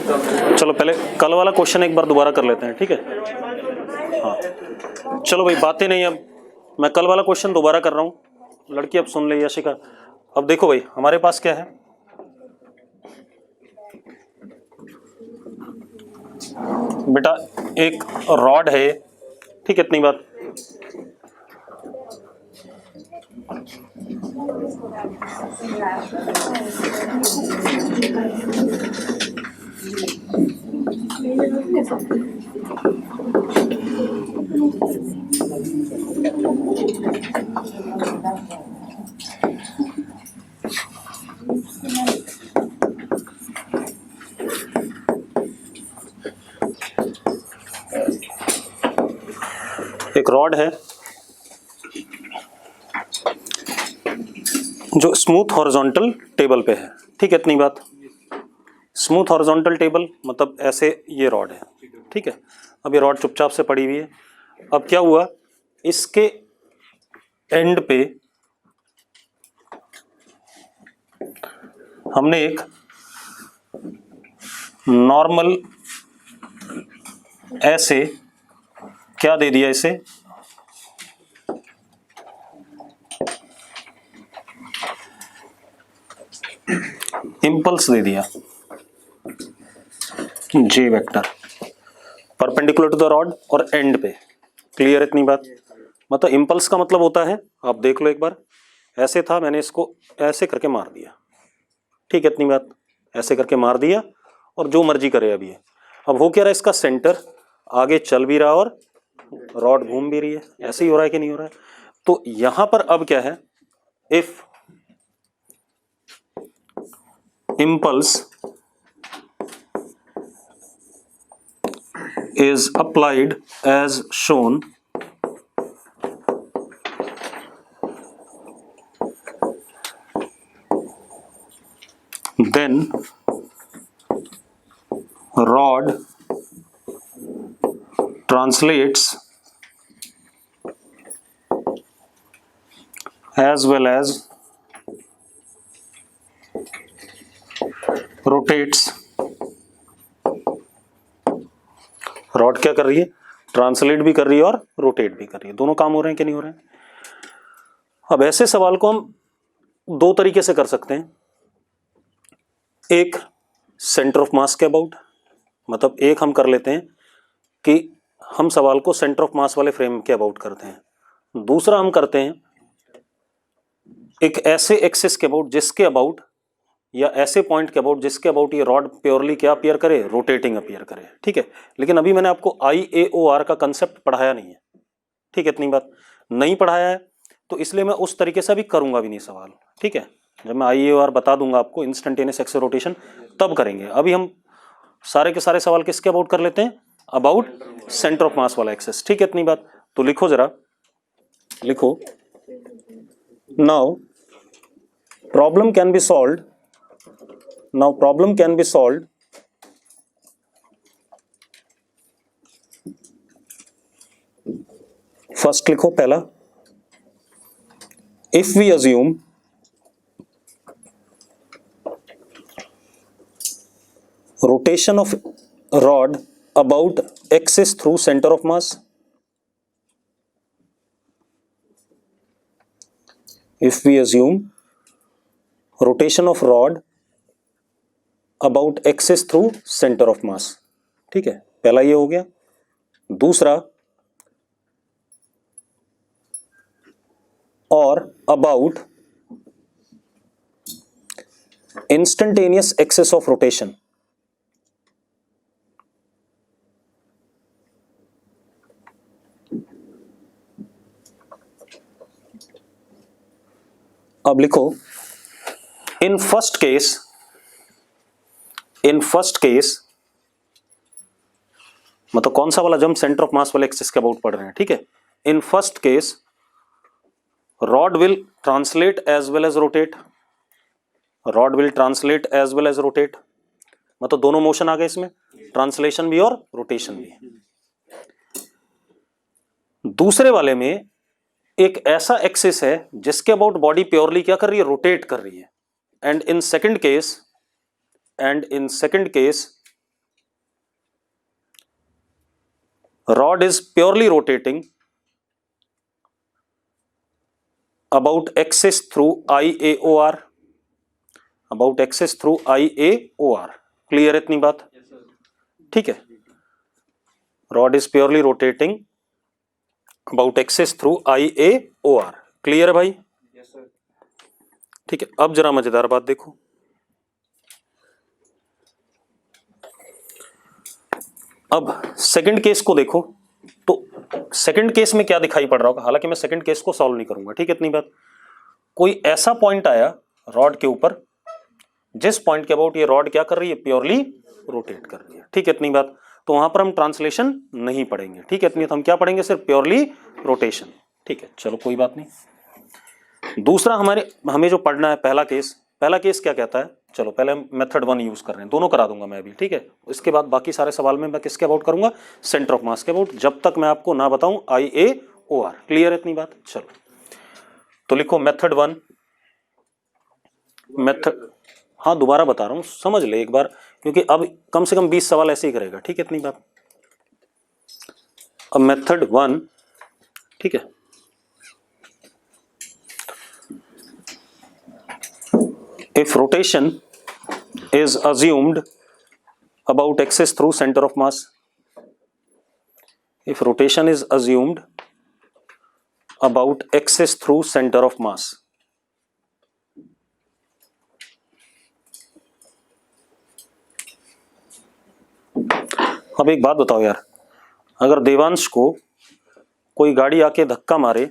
चलो पहले कल वाला क्वेश्चन एक बार दोबारा कर लेते हैं, ठीक है। हाँ चलो भाई, बातें नहीं, अब मैं कल वाला क्वेश्चन दोबारा कर रहा हूँ। लड़की अब सुन ले, यशिका। अब देखो भाई, हमारे पास क्या है, बेटा एक रॉड है, ठीक है, इतनी बात। एक रॉड है जो स्मूथ हॉरिजॉन्टल टेबल पे है, ठीक है, इतनी बात। स्मूथ हॉरिजॉन्टल टेबल मतलब ऐसे ये रॉड है, ठीक है। अब ये रॉड चुपचाप से पड़ी हुई है। अब क्या हुआ, इसके एंड पे हमने एक नॉर्मल ऐसे क्या दे दिया, इसे इंपल्स दे दिया, J vector perpendicular to the rod और एंड पे। क्लियर इतनी बात। मतलब इंपल्स का मतलब होता है, आप देख लो एक बार, ऐसे था, मैंने इसको ऐसे करके मार दिया, ठीक है, इतनी बात। ऐसे करके मार दिया और जो मर्जी करे अभी। अब हो क्या रहा है, इसका सेंटर आगे चल भी रहा और रॉड घूम भी रही है। ऐसे ही हो रहा है कि नहीं हो रहा है? तो यहां पर अब क्या है, if impulse is applied as shown, then rod translates as well as rotates. Rod क्या कर रही है, ट्रांसलेट भी कर रही है और रोटेट भी कर रही है। दोनों काम हो रहे हैं कि नहीं हो रहे हैं? अब ऐसे सवाल को हम दो तरीके से कर सकते हैं। एक सेंटर ऑफ मास के अबाउट, मतलब एक हम कर लेते हैं कि हम सवाल को सेंटर ऑफ मास वाले फ्रेम के अबाउट करते हैं। दूसरा हम करते हैं एक ऐसे एक्सिस के अबाउट जिसके अबाउट, या ऐसे पॉइंट के अबाउट जिसके अबाउट ये रॉड प्योरली क्या अपीयर करे, रोटेटिंग अपीयर करे, ठीक है। लेकिन अभी मैंने आपको IAOR का कंसेप्ट पढ़ाया नहीं है, ठीक है, इतनी बात नहीं पढ़ाया है, तो इसलिए मैं उस तरीके से भी करूंगा भी नहीं सवाल, ठीक है। जब मैं IAOR बता दूंगा आपको, इंस्टेंटेनियस एक्सिस रोटेशन, तब करेंगे। अभी हम सारे के सारे सवाल किसके अबाउट कर लेते हैं, अबाउट सेंटर ऑफ मास वाला एक्सिस, ठीक है, इतनी बात। तो लिखो जरा, लिखो, now problem can be solved, now problem can be solved first लिखो पहला, if we assume rotation of rod about axis through center of mass, if we assume rotation of rod about axis through centre of मास, ठीक है, पहला ये हो गया। दूसरा, और about instantaneous axis of rotation, अब लिखो, इन फर्स्ट केस मतलब कौन सा वाला, जब हम सेंटर ऑफ मास वाले एक्सिस के अबाउट पढ़ रहे हैं, ठीक है। In first case rod will translate as well as rotate, rod will translate as well as rotate, मतलब दोनों मोशन आ गए इसमें, ट्रांसलेशन भी और रोटेशन भी। दूसरे वाले में एक ऐसा एक्सिस है जिसके अबाउट बॉडी प्योरली क्या कर रही है, रोटेट कर रही है। And in second case rod is purely rotating about axis through IAOR, about axis through IAOR. Clear है इतनी बात? ठीक है, rod is purely rotating about axis through IAOR. Clear है भाई? ठीक है, अब जरा मजेदार बात देखो। अब सेकंड केस को देखो, तो सेकंड केस में क्या दिखाई पड़ रहा होगा, हालांकि मैं सेकंड केस को सॉल्व नहीं करूंगा, ठीक है इतनी बात। कोई ऐसा पॉइंट आया रॉड के ऊपर जिस पॉइंट के अबाउट ये रॉड क्या कर रही है, प्योरली रोटेट कर रही है, ठीक है इतनी बात। तो वहां पर हम ट्रांसलेशन नहीं पढ़ेंगे, ठीक है इतनी, तो हम क्या पढ़ेंगे, सिर्फ प्योरली रोटेशन, ठीक है चलो कोई बात नहीं। दूसरा हमें जो पढ़ना है, पहला केस क्या कहता है, चलो पहले हम मेथड 1 यूज कर रहे हैं, दोनों करा दूंगा मैं अभी, ठीक है। इसके बाद बाकी सारे सवाल में मैं किसके अबाउट करूंगा, सेंटर ऑफ मास के अबाउट, जब तक मैं आपको ना बताऊं IAOR। क्लियर है इतनी बात? चलो तो लिखो मेथड 1, मेथड, हाँ दोबारा बता रहा हूं, समझ ले एक बार, क्योंकि अब कम से कम 20 सवाल ऐसे ही करेगा, ठीक है इतनी बात। अब मेथड 1, ठीक है, if rotation is assumed about axis through center of mass, if rotation is assumed about axis through center of mass, अब एक बात बताओ यार, अगर देवांश को कोई गाड़ी आके धक्का मारे,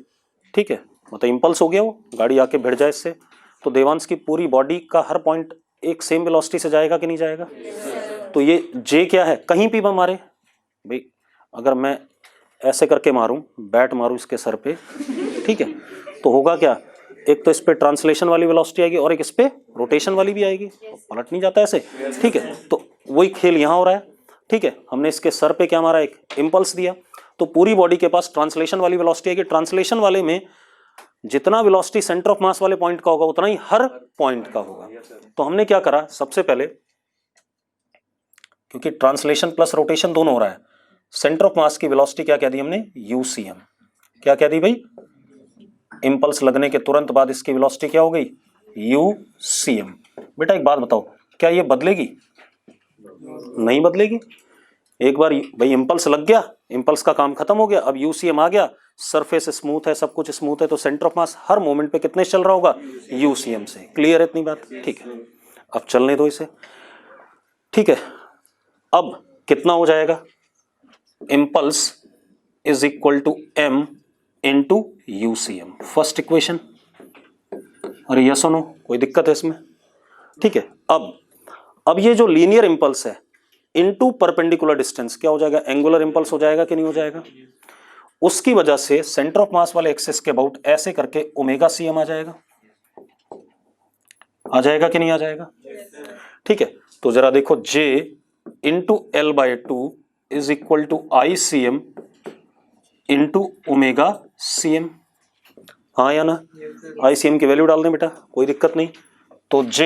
ठीक है, मतलब इंपल्स हो गया, वो गाड़ी आके भिड़ जाए इससे, तो देवांश की पूरी बॉडी का हर पॉइंट एक सेम वेलोसिटी से जाएगा कि नहीं जाएगा? तो ये जे क्या है, कहीं भी मारे भाई, अगर मैं ऐसे करके मारूं, बैट मारूं इसके सर पे, ठीक है, तो होगा क्या, एक तो इस पे ट्रांसलेशन वाली वेलोसिटी आएगी और एक इस पे रोटेशन वाली भी आएगी, पलट नहीं जाता ऐसे, ठीक है। तो वही खेल यहां हो रहा है, ठीक है, हमने इसके सर पे क्या मारा, एक इंपल्स दिया, तो पूरी बॉडी के पास ट्रांसलेशन वाली वेलोसिटी आएगी। ट्रांसलेशन वाले में जितना वेलोसिटी सेंटर ऑफ मास वाले पॉइंट का होगा उतना ही हर पॉइंट का होगा। तो हमने क्या करा, सबसे पहले, क्योंकि ट्रांसलेशन प्लस रोटेशन दोनों हो रहा है, सेंटर ऑफ मास की वेलोसिटी क्या कह दी हमने, UCM। क्या कह दी भाई, इंपल्स लगने के तुरंत बाद इसकी वेलोसिटी क्या हो गई, UCM। बेटा एक बात बताओ, क्या ये बदलेगी? नहीं बदलेगी। एक बार भाई इंपल्स लग गया, इंपल्स का काम खत्म हो गया, अब UCM आ गया, सरफेस स्मूथ है, सब कुछ स्मूथ है, तो centre of mass her moment पे कितने चल रहा होगा, UCM से। क्लियर है इतनी बात? ठीक है, अब चलने दो इसे, ठीक है। अब कितना हो जाएगा, impulse is equal to M into UCM, first equation. अरे यस और नो, कोई दिक्कत है इसमें? ठीक है, अब ये जो लीनियर इंपल्स है इनटू परपेंडिकुलर डिस्टेंस क्या हो जाएगा, एंगुलर इंपल्स हो जाएगा कि नहीं हो जाएगा? उसकी वजह से सेंटर ऑफ मास वाले एक्सिस के अबाउट ऐसे करके ओमेगा CM आ जाएगा कि नहीं आ जाएगा? ठीक है, तो जरा देखो, J into L/2 is equal to ICM into omega CM, हाँ या ना? ICM की वैल्यू डाल दें बेटा, कोई दिक्कत नहीं। तो J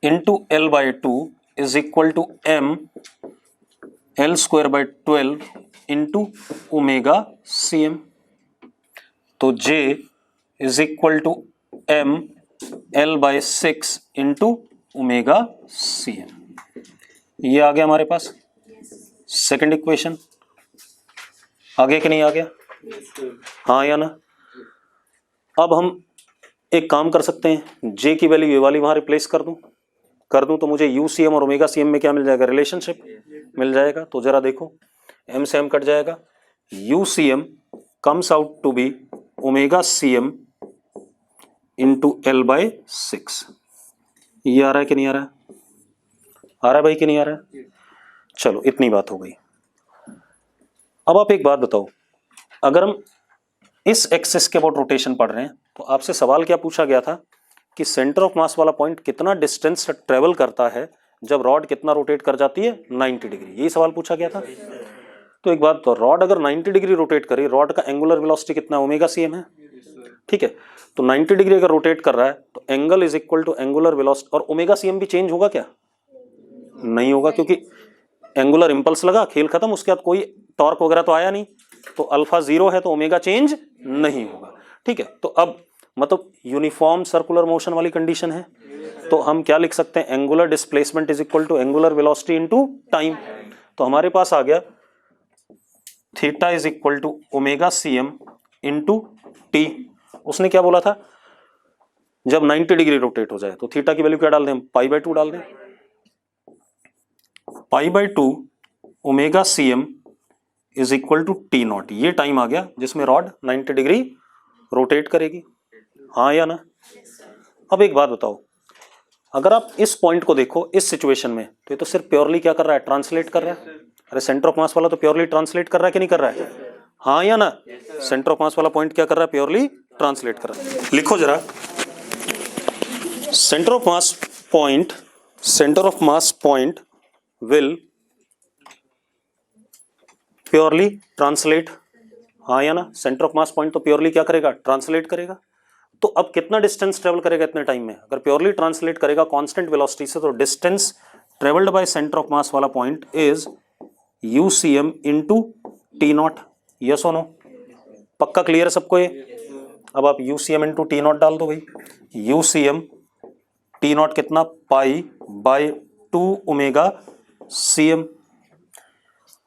into L/2 is equal to M L²/12 into omega CM। तो J is equal to M L/6 into omega CM। ये आ गया हमारे पास सेकंड इक्वेशन, आगे कि नहीं आ गया? हाँ या ना? अब हम एक काम कर सकते हैं, J की वैल्यू ये वाली वहां रिप्लेस कर दूं तो मुझे UCM और ओमेगा CM में क्या मिल जाएगा, रिलेशनशिप मिल जाएगा। तो जरा देखो, M से M कट जाएगा, UCM comes out to be omega CM into L/6। ये आ रहा है कि नहीं आ रहा है? आ रहा है भाई कि नहीं आ रहा है? चलो इतनी बात हो गई। अब आप एक बात बताओ, अगर हम इस एक्सिस के अबाउट रोटेशन पढ़ रहे हैं तो आपसे सवाल क्या पूछा गया था कि सेंटर ऑफ मास वाला पॉइंट कितना डिस्टेंस ट्रेवल करता है जब रॉड कितना रोटेट कर जाती है, 90 डिग्री। यही सवाल पूछा गया था। तो एक बात, तो रॉड अगर 90 डिग्री रोटेट करे, रॉड का एंगुलर वेलोसिटी कितना, ओमेगा CM है, ठीक है। तो 90 डिग्री अगर रोटेट कर रहा है तो angle is equal to angular velocity, और ओमेगा CM भी चेंज होगा क्या? नहीं होगा, क्योंकि एंगुलर इंपल्स लगा, खेल खत्म, उसके बाद कोई टॉर्क वगैरह तो आया नहीं, तो अल्फा 0 है तो ओमेगा चेंज नहीं होगा। ठीक है, तो अब मतलब यूनिफॉर्म सर्कुलर मोशन वाली कंडीशन है, तो हम क्या लिख सकते हैं, angular displacement is equal to angular velocity into time. तो हमारे पास आ गया theta is equal to omega C M into T. उसने क्या बोला था, जब 90 डिग्री रोटेट हो जाए तो थीटा की वैल्यू क्या डाल दें, π/2 डाल दें, π/2 omega C M is equal to T naught. ये टाइम आ गया जिसमें रॉड 90 डिग्री रोटेट करेगी, हाँ या ना। अब एक बात बताओ, अगर आप इस पॉइंट को देखो इस सिचुएशन में, तो ये तो सिर्फ प्योरली क्या कर रहा है, ट्रांसलेट कर रहा है। अरे सेंटर ऑफ मास वाला तो प्योरली ट्रांसलेट कर रहा है कि नहीं कर रहा है, हाँ या ना। सेंटर ऑफ मास वाला पॉइंट क्या कर रहा है, प्योरली ट्रांसलेट कर रहा है। लिखो जरा, centre of mass point will purely translate, हाँ या ना। सेंटर ऑफ मास पॉइंट तो प्योरली क्या करेगा, ट्रांसलेट करेगा। तो अब कितना डिस्टेंस ट्रेवल करेगा इतने टाइम में, अगर प्योरली ट्रांसलेट करेगा कांस्टेंट वेलोसिटी से, तो distance travelled by centre of mass वाला point is UCM into T naught. Yes और नो, पक्का क्लियर है सबको ये। अब आप UCM इनटू टी नॉट डाल दो भाई, UCM टी नॉट कितना, π/2 ओमेगा CM।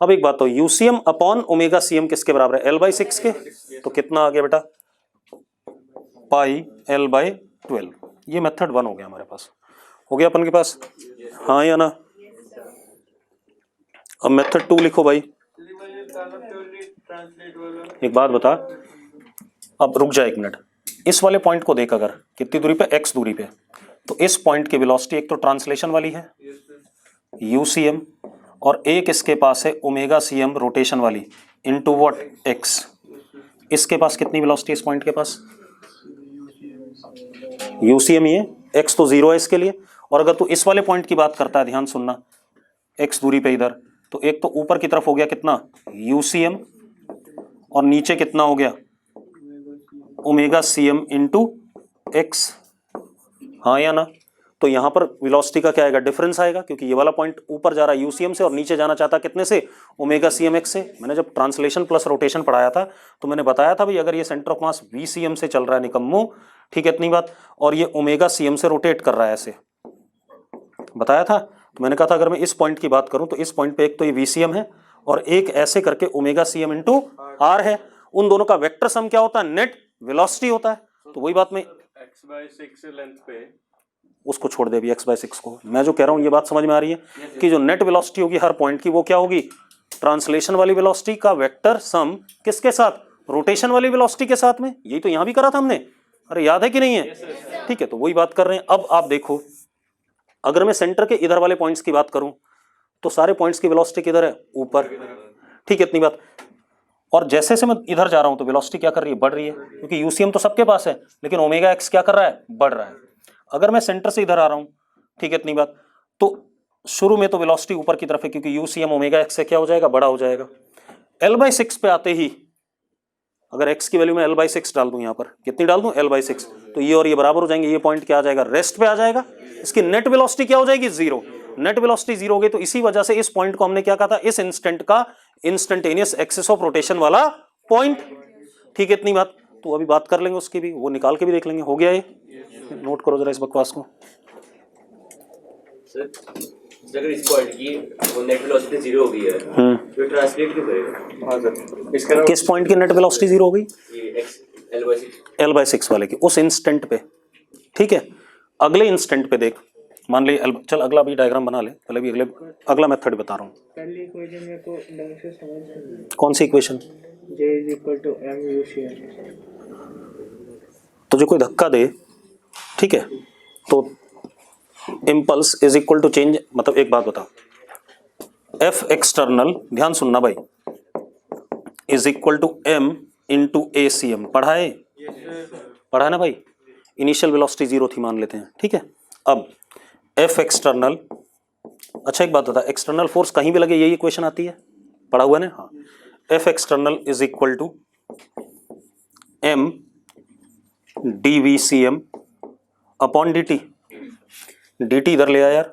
अब एक बात, तो UCM अपॉन ओमेगा CM किसके बराबर है, L/6 के, तो कितना आ गया बेटा, πL/12। ये मेथड 1 हो गया हमारे पास, हो गया अपन के पास, हाँ या ना। अब मेथड 2 लिखो भाई। एक बात बता, अब रुक जा एक मिनट, इस वाले पॉइंट को देख, अगर कितनी दूरी पे, x दूरी पे, तो इस पॉइंट की वेलोसिटी एक तो ट्रांसलेशन वाली है UCM, और एक इसके पास है ओमेगा CM रोटेशन वाली इनटू व्हाट, x। इसके पास कितनी वेलोसिटी इस पॉइंट के पास, UCM ये, x तो 0 है इसके लिए। और अगर तू इस वाले पॉइंट की बात करता है, ध्यान सुनना, x दूरी पे इधर, तो एक तो ऊपर की तरफ हो गया कितना, UCM, और नीचे कितना हो गया, ओमेगा CM इनटू x, हाँ या ना। तो यहां पर वेलोसिटी का क्या आएगा, डिफरेंस आएगा, क्योंकि ये वाला पॉइंट ऊपर जा रहा है UCM से और नीचे जाना चाहता कितने से, ओमेगा CM x से। मैंने जब ट्रांसलेशन प्लस रोटेशन पढ़ाया था तो मैंने बताया था भाई, अगर ये सेंटर ऑफ मास VCM से चल रहा है निकम्मो, ठीक है इतनी बात, और ये ओमेगा CM से रोटेट कर रहा है ऐसे, बताया था। तो मैंने कहा था अगर मैं इस पॉइंट की बात करूं तो इस पॉइंट पे एक तो ये VCM है और एक ऐसे करके ओमेगा CM इनटू R है, उन दोनों का वेक्टर सम क्या होता है, नेट वेलोसिटी होता है। तो वही बात में x/6 लेंथ पे, उसको छोड़ दे अभी, x/6 को। मैं जो कह रहा हूं ये बात समझ में आ रही है कि जो नेट वेलोसिटी होगी हर पॉइंट की, वो क्या होगी, ट्रांसलेशन वाली वेलोसिटी का वेक्टर सम किसके साथ, रोटेशन वाली वेलोसिटी के साथ में। यही तो यहां भी करा था हमने, अरे याद है कि नहीं है, ठीक है। तो वही बात कर रहे हैं। अब आप देखो, अगर मैं सेंटर के इधर वाले पॉइंट्स की बात करूं तो सारे पॉइंट्स की वेलोसिटी किधर है, ऊपर, ठीक है इतनी बात। और जैसे जैसे मैं इधर जा रहा हूं तो वेलोसिटी क्या कर रही है, बढ़ रही है, क्योंकि UCM तो सबके पास है, लेकिन ओमेगा x क्या कर रहा है, बढ़ रहा है। अगर मैं सेंटर से इधर आ रहा हूं, ठीक है इतनी बात, तो शुरू में तो वेलोसिटी ऊपर की तरफ है, क्योंकि UCM ओमेगा x से क्या हो जाएगा, बड़ा हो जाएगा। L/6 पे आते ही अगर x की वैल्यू में L/6 डाल दूं, यहां पर कितनी डाल दूं, L/6, तो ये और ये बराबर हो जाएंगे, ये पॉइंट क्या आ जाएगा, रेस्ट पे आ जाएगा। इसकी नेट वेलोसिटी क्या हो जाएगी, 0। नेट वेलोसिटी 0 हो गई, तो इसी वजह से इस पॉइंट को हमने क्या कहा था, इस इंस्टेंट का इंस्टेंटेनियस एक्सिस ऑफ रोटेशन वाला पॉइंट, ठीक है इतनी बात। तो अभी बात कर लेंगे उसकी भी, वो निकाल के भी देख लेंगे। हो गया ये, नोट करो जरा इस बकवास को। अगर इस पॉइंट की वो नेट वेलोसिटी 0 हो गई है, तो ट्रांसलेट क्यों करेगा? हां सर, इसका किस पॉइंट की नेट वेलोसिटी 0 हो गई, ये x L/6 वाले की, उस इंस्टेंट पे, ठीक है। अगले इंस्टेंट पे देख, मान ले चल अगला भी डायग्राम बना ले, पहले भी अगला मेथड बता रहा हूँ। पहली इक्वेशन में तो ढंग से समझ नहीं, कौन सी इक्वेशन, J = m/UCM। तुझे कोई धक्का दे, ठीक है, तो impulse is equal to change, मतलब एक बात बता, F एक्सटर्नल, ध्यान सुनना भाई, is equal to M into ACM। पढ़ा है, पढ़ा है ना भाई। इनिशियल वेलोसिटी 0 थी मान लेते हैं, ठीक है। अब F एक्सटर्नल, अच्छा एक बात बता, एक्सटर्नल फोर्स कहीं भी लगे यही इक्वेशन आती है, पढ़ा हुआ है ना, हाँ। F external is equal to M dVCM upon dt। dt इधर ले आया यार,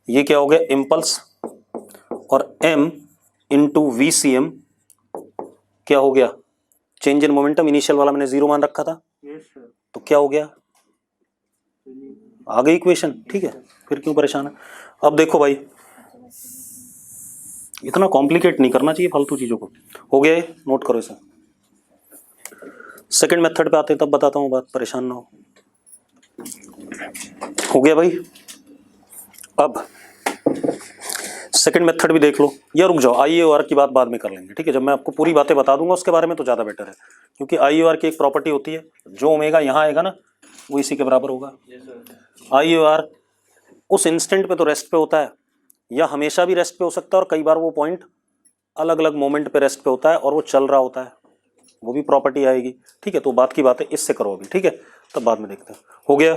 ये क्या हो गया, इम्पल्स और m into V C M क्या हो गया, चेंज इन मोमेंटम, इनिशियल वाला मैंने 0 मान रखा था, यस सर। तो क्या हो गया, आ गई इक्वेशन। ठीक है, फिर क्यों परेशान है। अब देखो भाई, इतना कॉम्प्लिकेट नहीं करना चाहिए फालतू चीजों को। हो गया ये, नोट करो इसे। सेकंड मेथड पे आते हैं तब बताता हूँ बात, परेशान ना हो गया भाई। अब सेकंड मेथड भी देख लो, या रुक जाओ, आई आर की बात बाद में कर लेंगे। ठीक है, जब मैं आपको पूरी बातें बता दूंगा उसके बारे में तो ज़्यादा बेटर है, क्योंकि आई आर की एक प्रॉपर्टी होती है, जो ओमेगा यहाँ आएगा ना वो इसी के बराबर होगा। आई आर उस इंस्टेंट पे तो रेस्ट पे होता है, या हमेशा भी रेस्ट पे हो सकता है, और कई बार वो पॉइंट अलग अलग मोमेंट पे रेस्ट पे होता है और वो चल रहा होता है, वो भी प्रॉपर्टी आएगी। ठीक है, तो बात की बात है, इससे करो अभी। ठीक है, तब बाद में देखते हैं। हो गया,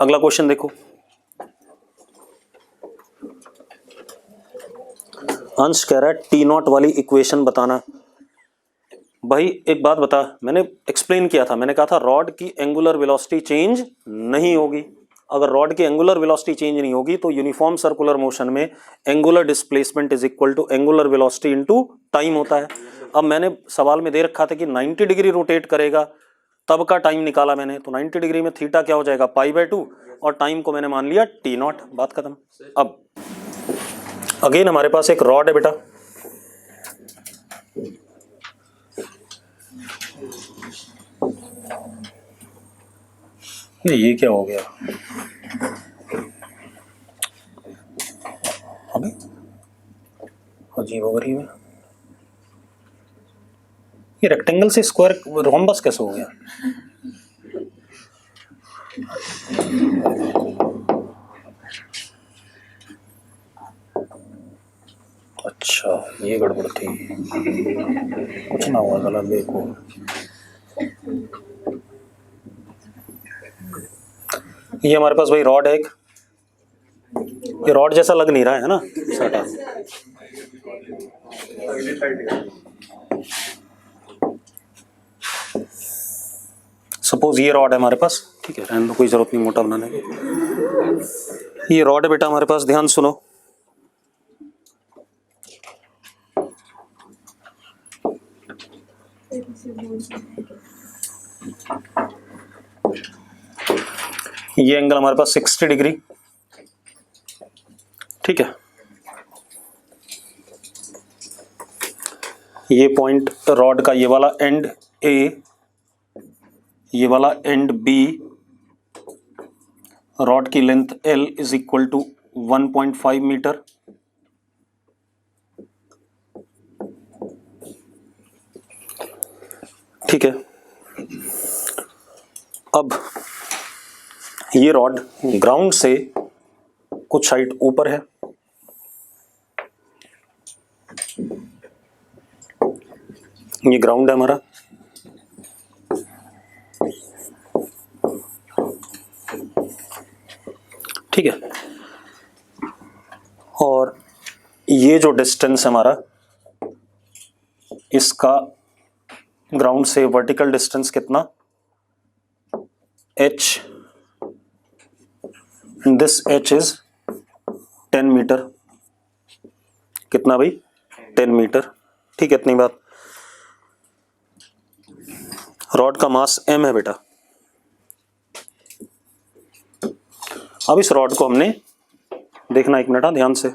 अगला क्वेश्चन देखो। अंश कह रहा है टी नॉट वाली इक्वेशन बताना। भाई एक बात बता, मैंने एक्सप्लेन किया था, मैंने कहा था रॉड की एंगुलर वेलोसिटी चेंज नहीं होगी। अगर रॉड की एंगुलर वेलोसिटी चेंज नहीं होगी तो यूनिफॉर्म सर्कुलर मोशन में angular displacement is equal to angular velocity into time होता है। अब मैंने सवाल में दे रखा था कि 90 डिग्री रोटेट करेगा तब का टाइम निकाला मैंने, तो 90 डिग्री में थीटा क्या हो जाएगा, पाई/2, और टाइम को मैंने मान लिया टी नॉट, बात खत्म। अब अगेन हमारे पास एक रॉड है बेटा, ये क्या हो गया, अबे अजीब-ओ-गरीब है, ये रेक्टेंगल से स्क्वायर रोम्बस कैसे हो गया। अच्छा ये गड़बड़ थी, कुछ ना हुआ गलत। देखो ये हमारे पास भाई रॉड है एक, ये रॉड जैसा लग नहीं रहा है ना सटा। सपोज ये रॉड है हमारे पास, ठीक है, रहने दो, कोई जरूरत नहीं मोटा बनाने की। ये रॉड है बेटा हमारे पास, ध्यान सुनो। ये एंगल हमारे पास 60 डिग्री, ठीक है। ये पॉइंट रॉड का ये वाला एंड ए, ये वाला एंड बी, रॉड की length L is equal to 1.5 metre. ठीक है, अब ये रॉड ग्राउंड से कुछ हाइट ऊपर है, ये ग्राउंड है हमारा, ठीक है। और ये जो डिस्टेंस है हमारा, इसका ग्राउंड से वर्टिकल डिस्टेंस कितना, h, this h is 10 metre. कितना भाई, 10 मीटर, ठीक है। इतनी बात। रॉड का मास m है बेटा। अब इस रॉड को हमने देखना, एक मिनट ध्यान से,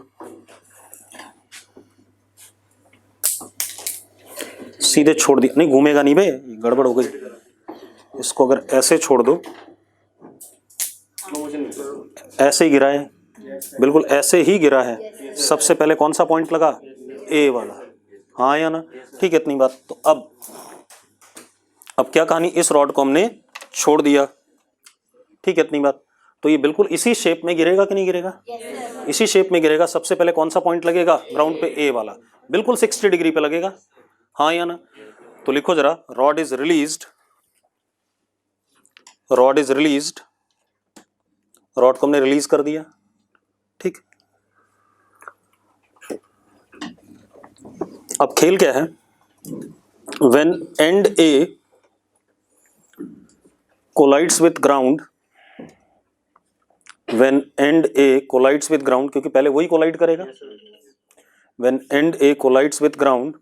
सीधे छोड़ दिया, नहीं घूमेगा नहीं बे, गड़बड़ हो गई। इसको अगर ऐसे छोड़ दो, ऐसे ही गिरा है, बिल्कुल ऐसे ही गिरा है। सबसे पहले कौन सा पॉइंट लगा, ए वाला, हाँ या ना, ठीक है। इतनी बात। तो अब क्या कहानी, इस रॉड को हमने छोड़ दिया, ठीक है। इतनी बात। तो ये बिल्कुल इसी शेप में गिरेगा कि नहीं गिरेगा, इसी शेप में गिरेगा। सबसे पहले कौन सा पॉइंट लगेगा ग्राउंड पे, ए वाला, बिल्कुल 60 डिग्री पे लगेगा, हाँ या ना। तो लिखो जरा, rod is released, rod is released, rod को हमने रिलीज कर दिया, ठीक। अब खेल क्या है, when end A collides with ground, when end A collides with ground, क्योंकि पहले वही कोलाइड करेगा, when end A collides with ground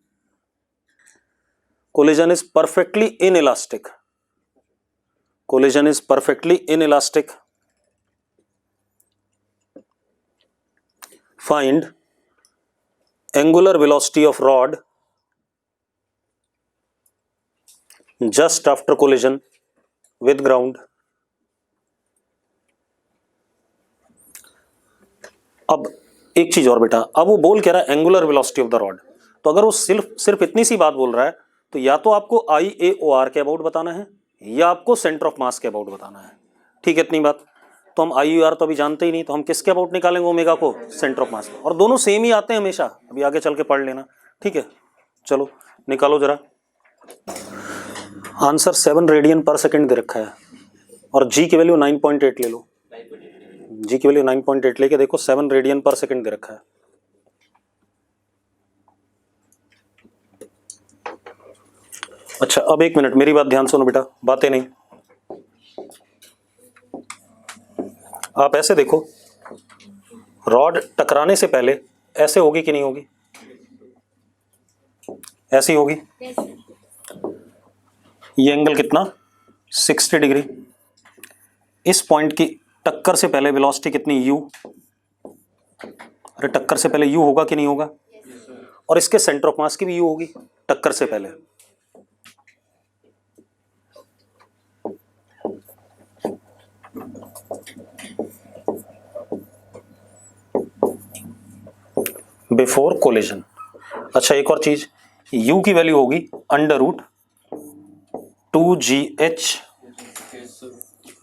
collision is perfectly inelastic. Collision is perfectly inelastic. Find angular velocity of rod just after collision with ground. अब एक चीज और बेटा, अब वो बोल कह रहा है angular velocity of the rod, तो अगर वो सिर्फ इतनी सी बात बोल रहा है तो या तो आपको IAOR के अबाउट बताना है या आपको सेंटर ऑफ मास के अबाउट बताना है। ठीक है, इतनी बात। तो हम IAOR तो अभी जानते ही नहीं, तो हम किसके अबाउट निकालेंगे ओमेगा को? सेंटर ऑफ मास। और दोनों सेम ही आते हैं हमेशा, अभी आगे चल के पढ़ लेना। ठीक है, चलो निकालो जरा। आंसर 7 रेडियन पर सेकेंड दे रखा है और जी की वैल्यू 9.8 ले लो। जी की वैल्यू 9.8 लेके देखो, 7 रेडियन पर सेकेंड दे रखा है। अच्छा, अब एक मिनट मेरी बात ध्यान सुनो बेटा, बातें नहीं। आप ऐसे देखो, रॉड टकराने से पहले ऐसे होगी कि नहीं होगी? ऐसी होगी। ये एंगल कितना? 60 डिग्री। इस पॉइंट की टक्कर से पहले वेलोसिटी कितनी? u। अरे टक्कर से पहले u होगा कि नहीं होगा? और इसके सेंटर ऑफ मास की भी u होगी टक्कर से पहले। Before collision. अच्छा, एक और चीज, u की वैल्यू होगी √2gh।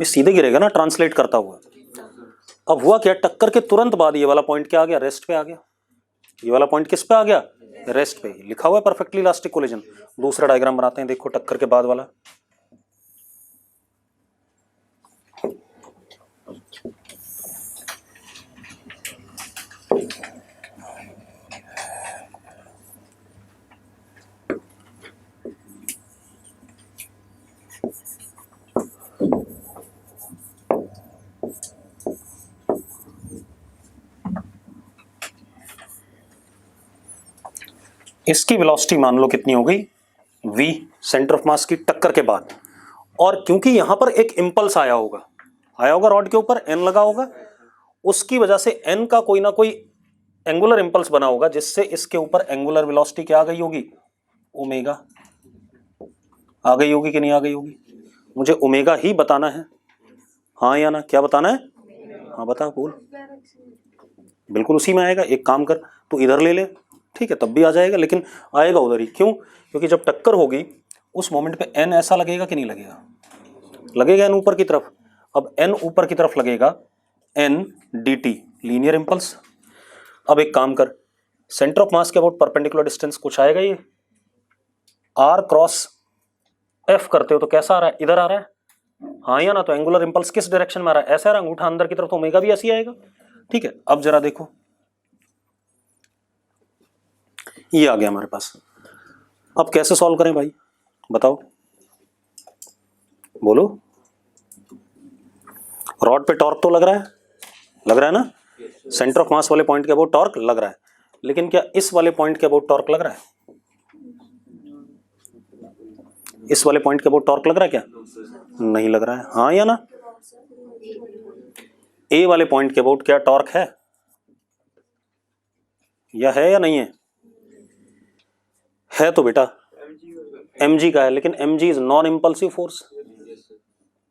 सीधे गिरेगा ना ट्रांसलेट करता हुआ। अब हुआ क्या, टक्कर के तुरंत बाद ये वाला पॉइंट क्या आ गया? रेस्ट पे आ गया। ये वाला पॉइंट किस पे आ गया? रेस्ट पे। लिखा हुआ है परफेक्टली इलास्टिक कोलिजन। दूसरा डायग्राम बनाते हैं, देखो टक्कर के बाद वाला। इसकी वेलोसिटी मान लो कितनी हो गई? v, सेंटर ऑफ मास की टक्कर के बाद। और क्योंकि यहां पर एक इंपल्स आया होगा रॉड के ऊपर, n लगा होगा, उसकी वजह से n का कोई ना कोई एंगुलर इंपल्स बना होगा, जिससे इसके ऊपर एंगुलर वेलोसिटी क्या आ गई होगी? ओमेगा आ गई होगी कि नहीं आ गई होगी? मुझे ओमेगा ही बताना है, हाँ या ना? क्या बताना है? हाँ बता, बोल। बिल्कुल उसी में आएगा। एक काम कर, तू इधर ले ले, ठीक है, तब भी आ जाएगा, लेकिन आएगा उधर ही। क्यों? क्योंकि जब टक्कर होगी उस मोमेंट पे n ऐसा लगेगा कि नहीं लगेगा? लगेगा n ऊपर की तरफ। अब n ऊपर की तरफ लगेगा, n dt लीनियर इंपल्स। अब एक काम कर, सेंटर ऑफ मास के अबाउट परपेंडिकुलर डिस्टेंस कुछ आएगा, ये r क्रॉस f करते हो तो कैसा आ रहा है? इधर आ रहा है, हाँ या ना? तो एंगुलर इंपल्स किस डायरेक्शन में आ रहा है? ऐसा आ रहा है, अंगूठा अंदर की तरफ, तो ओमेगा भी ऐसी आएगा। ठीक है, अब जरा देखो, ये आ गया हमारे पास। अब कैसे सॉल्व करें भाई, बताओ, बोलो। रॉड पे टॉर्क तो लग रहा है ना? सेंटर ऑफ मास वाले पॉइंट के अबाउट टॉर्क लग रहा है, लेकिन क्या इस वाले पॉइंट के अबाउट टॉर्क लग रहा है? इस वाले पॉइंट के अबाउट टॉर्क लग रहा है क्या? नहीं लग रहा है, हाँ या ना? ए वाले पॉइंट के अबाउट क्या टॉर्क है या नहीं है? है तो बेटा mg का है, लेकिन mg is non impulsive force.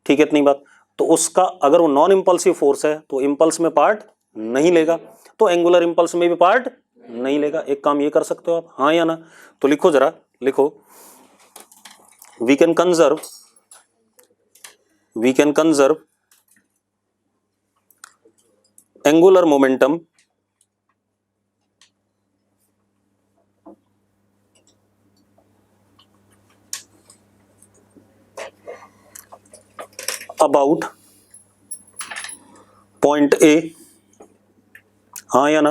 ठीक है, इतनी बात। तो उसका अगर वो नॉन इंपल्सिव फोर्स है तो इंपल्स में पार्ट नहीं लेगा, तो एंगुलर इंपल्स में भी पार्ट नहीं लेगा। एक काम ये कर सकते हो आप, हाँ या ना? तो लिखो जरा, लिखो, we can conserve angular momentum about point A, हाँ या ना?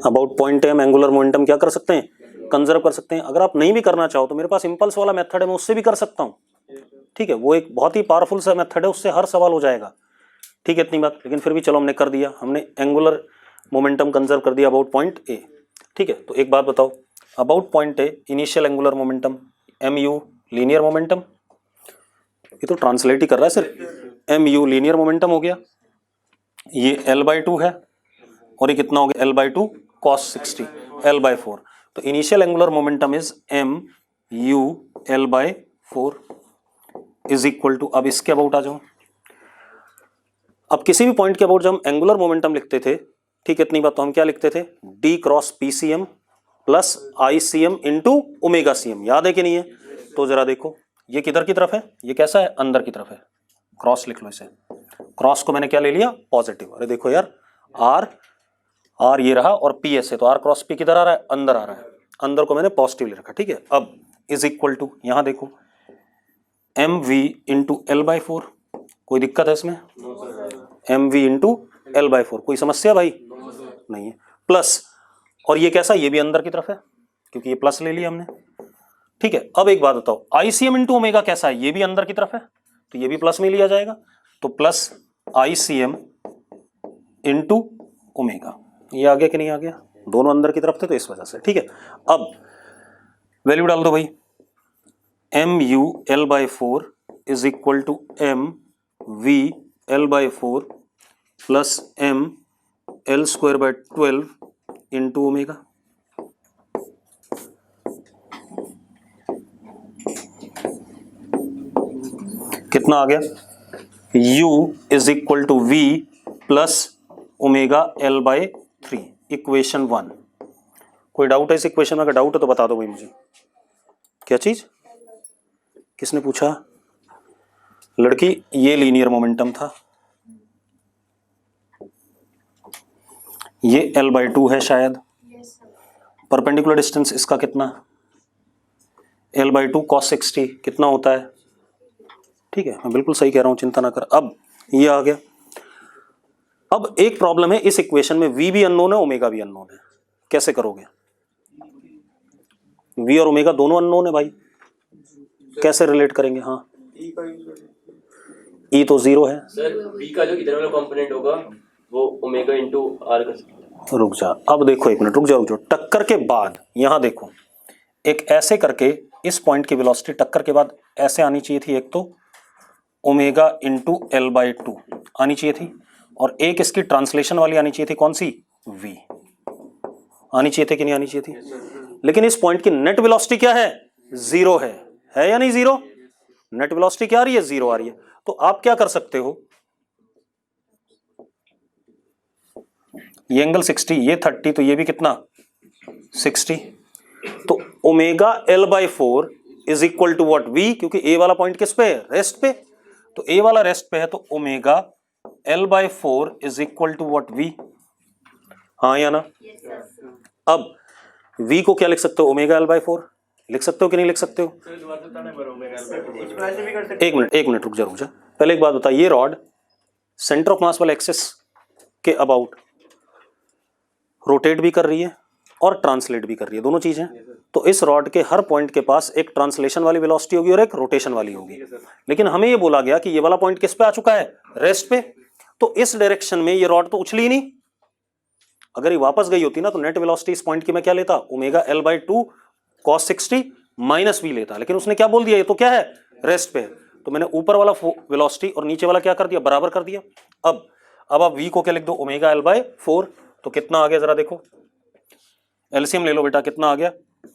अबाउट पॉइंट ए हम एंगुलर मोमेंटम क्या कर सकते हैं? कंजर्व कर सकते हैं। अगर आप नहीं भी करना चाहो तो मेरे पास इंपल्स वाला मेथड है, मैं उससे भी कर सकता हूं। ठीक है, वो एक बहुत ही पावरफुल सा मेथड है, उससे हर सवाल हो जाएगा। ठीक है इतनी बात। लेकिन फिर भी चलो हमने कर दिया, हमने एंगुलर मोमेंटम कंजर्व कर दिया अबाउट पॉइंट ए। ठीक है, तो एक बात बताओ, about point A initial angular momentum M U linear momentum, ये तो ट्रांसलेट ही कर रहा है सिर्फ, एम यू लीनियर मोमेंटम हो गया, ये L/2 है और ये कितना हो गया L/2 cos 60 L/4। तो initial angular momentum is M U L/4 is equal to, अब इसके अबाउट आ जाओ। अब किसी भी पॉइंट के अबाउट जब हम एंगुलर मोमेंटम लिखते थे, ठीक है इतनी बात, तो हम क्या लिखते थे, D cross PCM plus ICM into omega CM, याद है कि नहीं है? तो जरा देखो ये किधर की तरफ है, ये कैसा है, अंदर की तरफ है, क्रॉस लिख लो इसे, क्रॉस को मैंने क्या ले लिया, पॉजिटिव। अरे देखो यार, आर ये रहा और पी ऐसे, तो आर क्रॉस पी किधर आ रहा है, अंदर आ रहा है, अंदर को मैंने पॉजिटिव ले रखा। ठीक है, अब इज इक्वल टू, यहां देखो एम वी इंटू L/4, कोई दिक्कत है इसमें, एम वी इंटू L/4, कोई समस्या भाई नहीं है, प्लस, और ये कैसा, ये भी अंदर की तरफ है क्योंकि ये प्लस ले लिया हमने। ठीक है, अब एक बात बताओ, ICM इंटू ओमेगा कैसा है, ये भी अंदर की तरफ है तो ये भी प्लस में लिया जाएगा, तो प्लस ICM इंटू ओमेगा, ये आ गया कि नहीं आ गया, दोनों अंदर की तरफ थे तो इस वजह से। ठीक है, अब वैल्यू डाल दो भाई, M U L/4 is equal to M V L/4 plus M L²/12 into omega. कितना आ गया, u is equal to v plus omega L/3, equation 1। कोई डाउट है इस इक्वेशन में? अगर डाउट है तो बता दो भाई मुझे, क्या चीज, किसने पूछा? लड़की, ये लीनियर मोमेंटम था, ये L/2 है शायद, परपेंडिकुलर डिस्टेंस इसका कितना, L/2 cos 60 कितना होता है? ठीक है, मैं बिल्कुल सही कह रहा हूं, चिंता ना कर। अब ये आ गया, अब एक प्रॉब्लम है इस इक्वेशन में, v भी अननोन है, ओमेगा भी अननोन है, कैसे करोगे? v और ओमेगा दोनों अननोन है भाई, कैसे रिलेट करेंगे? हाँ, e तो 0 है सर, v का जो इधर वाला कंपोनेंट होगा वो ओमेगा इंटू आर का। रुक जा, अब देखो एक मिनट, रुक जाओ, टक्कर के बाद यहां देखो, एक ऐसे करके इस पॉइंट की वेलोसिटी टक्कर के बाद ऐसे आनी चाहिए थी, एक तो ओमेगा इंटू L/2 आनी चाहिए थी, और एक इसकी ट्रांसलेशन वाली आनी चाहिए थी, कौन सी, v आनी चाहिए थी कि नहीं आनी चाहिए थी? लेकिन इस पॉइंट की नेट वेलोसिटी क्या है, 0 है या नहीं 0? नेट वेलोसिटी क्या आ रही है, 0 आ रही है। तो आप क्या कर सकते हो, ये एंगल 60, ये 30, तो ये भी कितना 60, तो omega L/4 is equal to what, v, क्योंकि a वाला पॉइंट किस पे है, रेस्ट पे, तो a वाला रेस्ट पे है, तो omega L/4 is equal to what, v, हाँ या ना? अब v को क्या लिख सकते हो, ओमेगा L/4 लिख सकते हो कि नहीं लिख सकते हो? एक मिनट रुक जा, पहले एक बात बता, ये रॉड सेंटर ऑफ मास वाले एक्सिस के अबाउट रोटेट भी कर रही है और ट्रांसलेट भी कर रही है, दोनों चीजें। तो इस रॉड के हर पॉइंट के पास एक ट्रांसलेशन वाली वेलोसिटी होगी और एक रोटेशन वाली होगी, लेकिन हमें ये बोला गया कि ये वाला पॉइंट किस पे आ चुका है, रेस्ट पे, तो इस डायरेक्शन में ये रॉड तो उछली ही नहीं, अगर ये वापस गई होती ना तो नेट वेलोसिटी इस पॉइंट की मैं क्या लेता, omega L/2 cos 60 minus v लेता, लेकिन उसने क्या बोल दिया, ये तो क्या है, रेस्ट पे है, तो मैंने ऊपर वाला वेलोसिटी और नीचे वाला क्या कर दिया, बराबर कर दिया। अब आप v को क्या लिख दो, ओमेगा L/4, तो कितना आ गया जरा देखो, एलसीएम ले लो बेटा, कितना आ गया,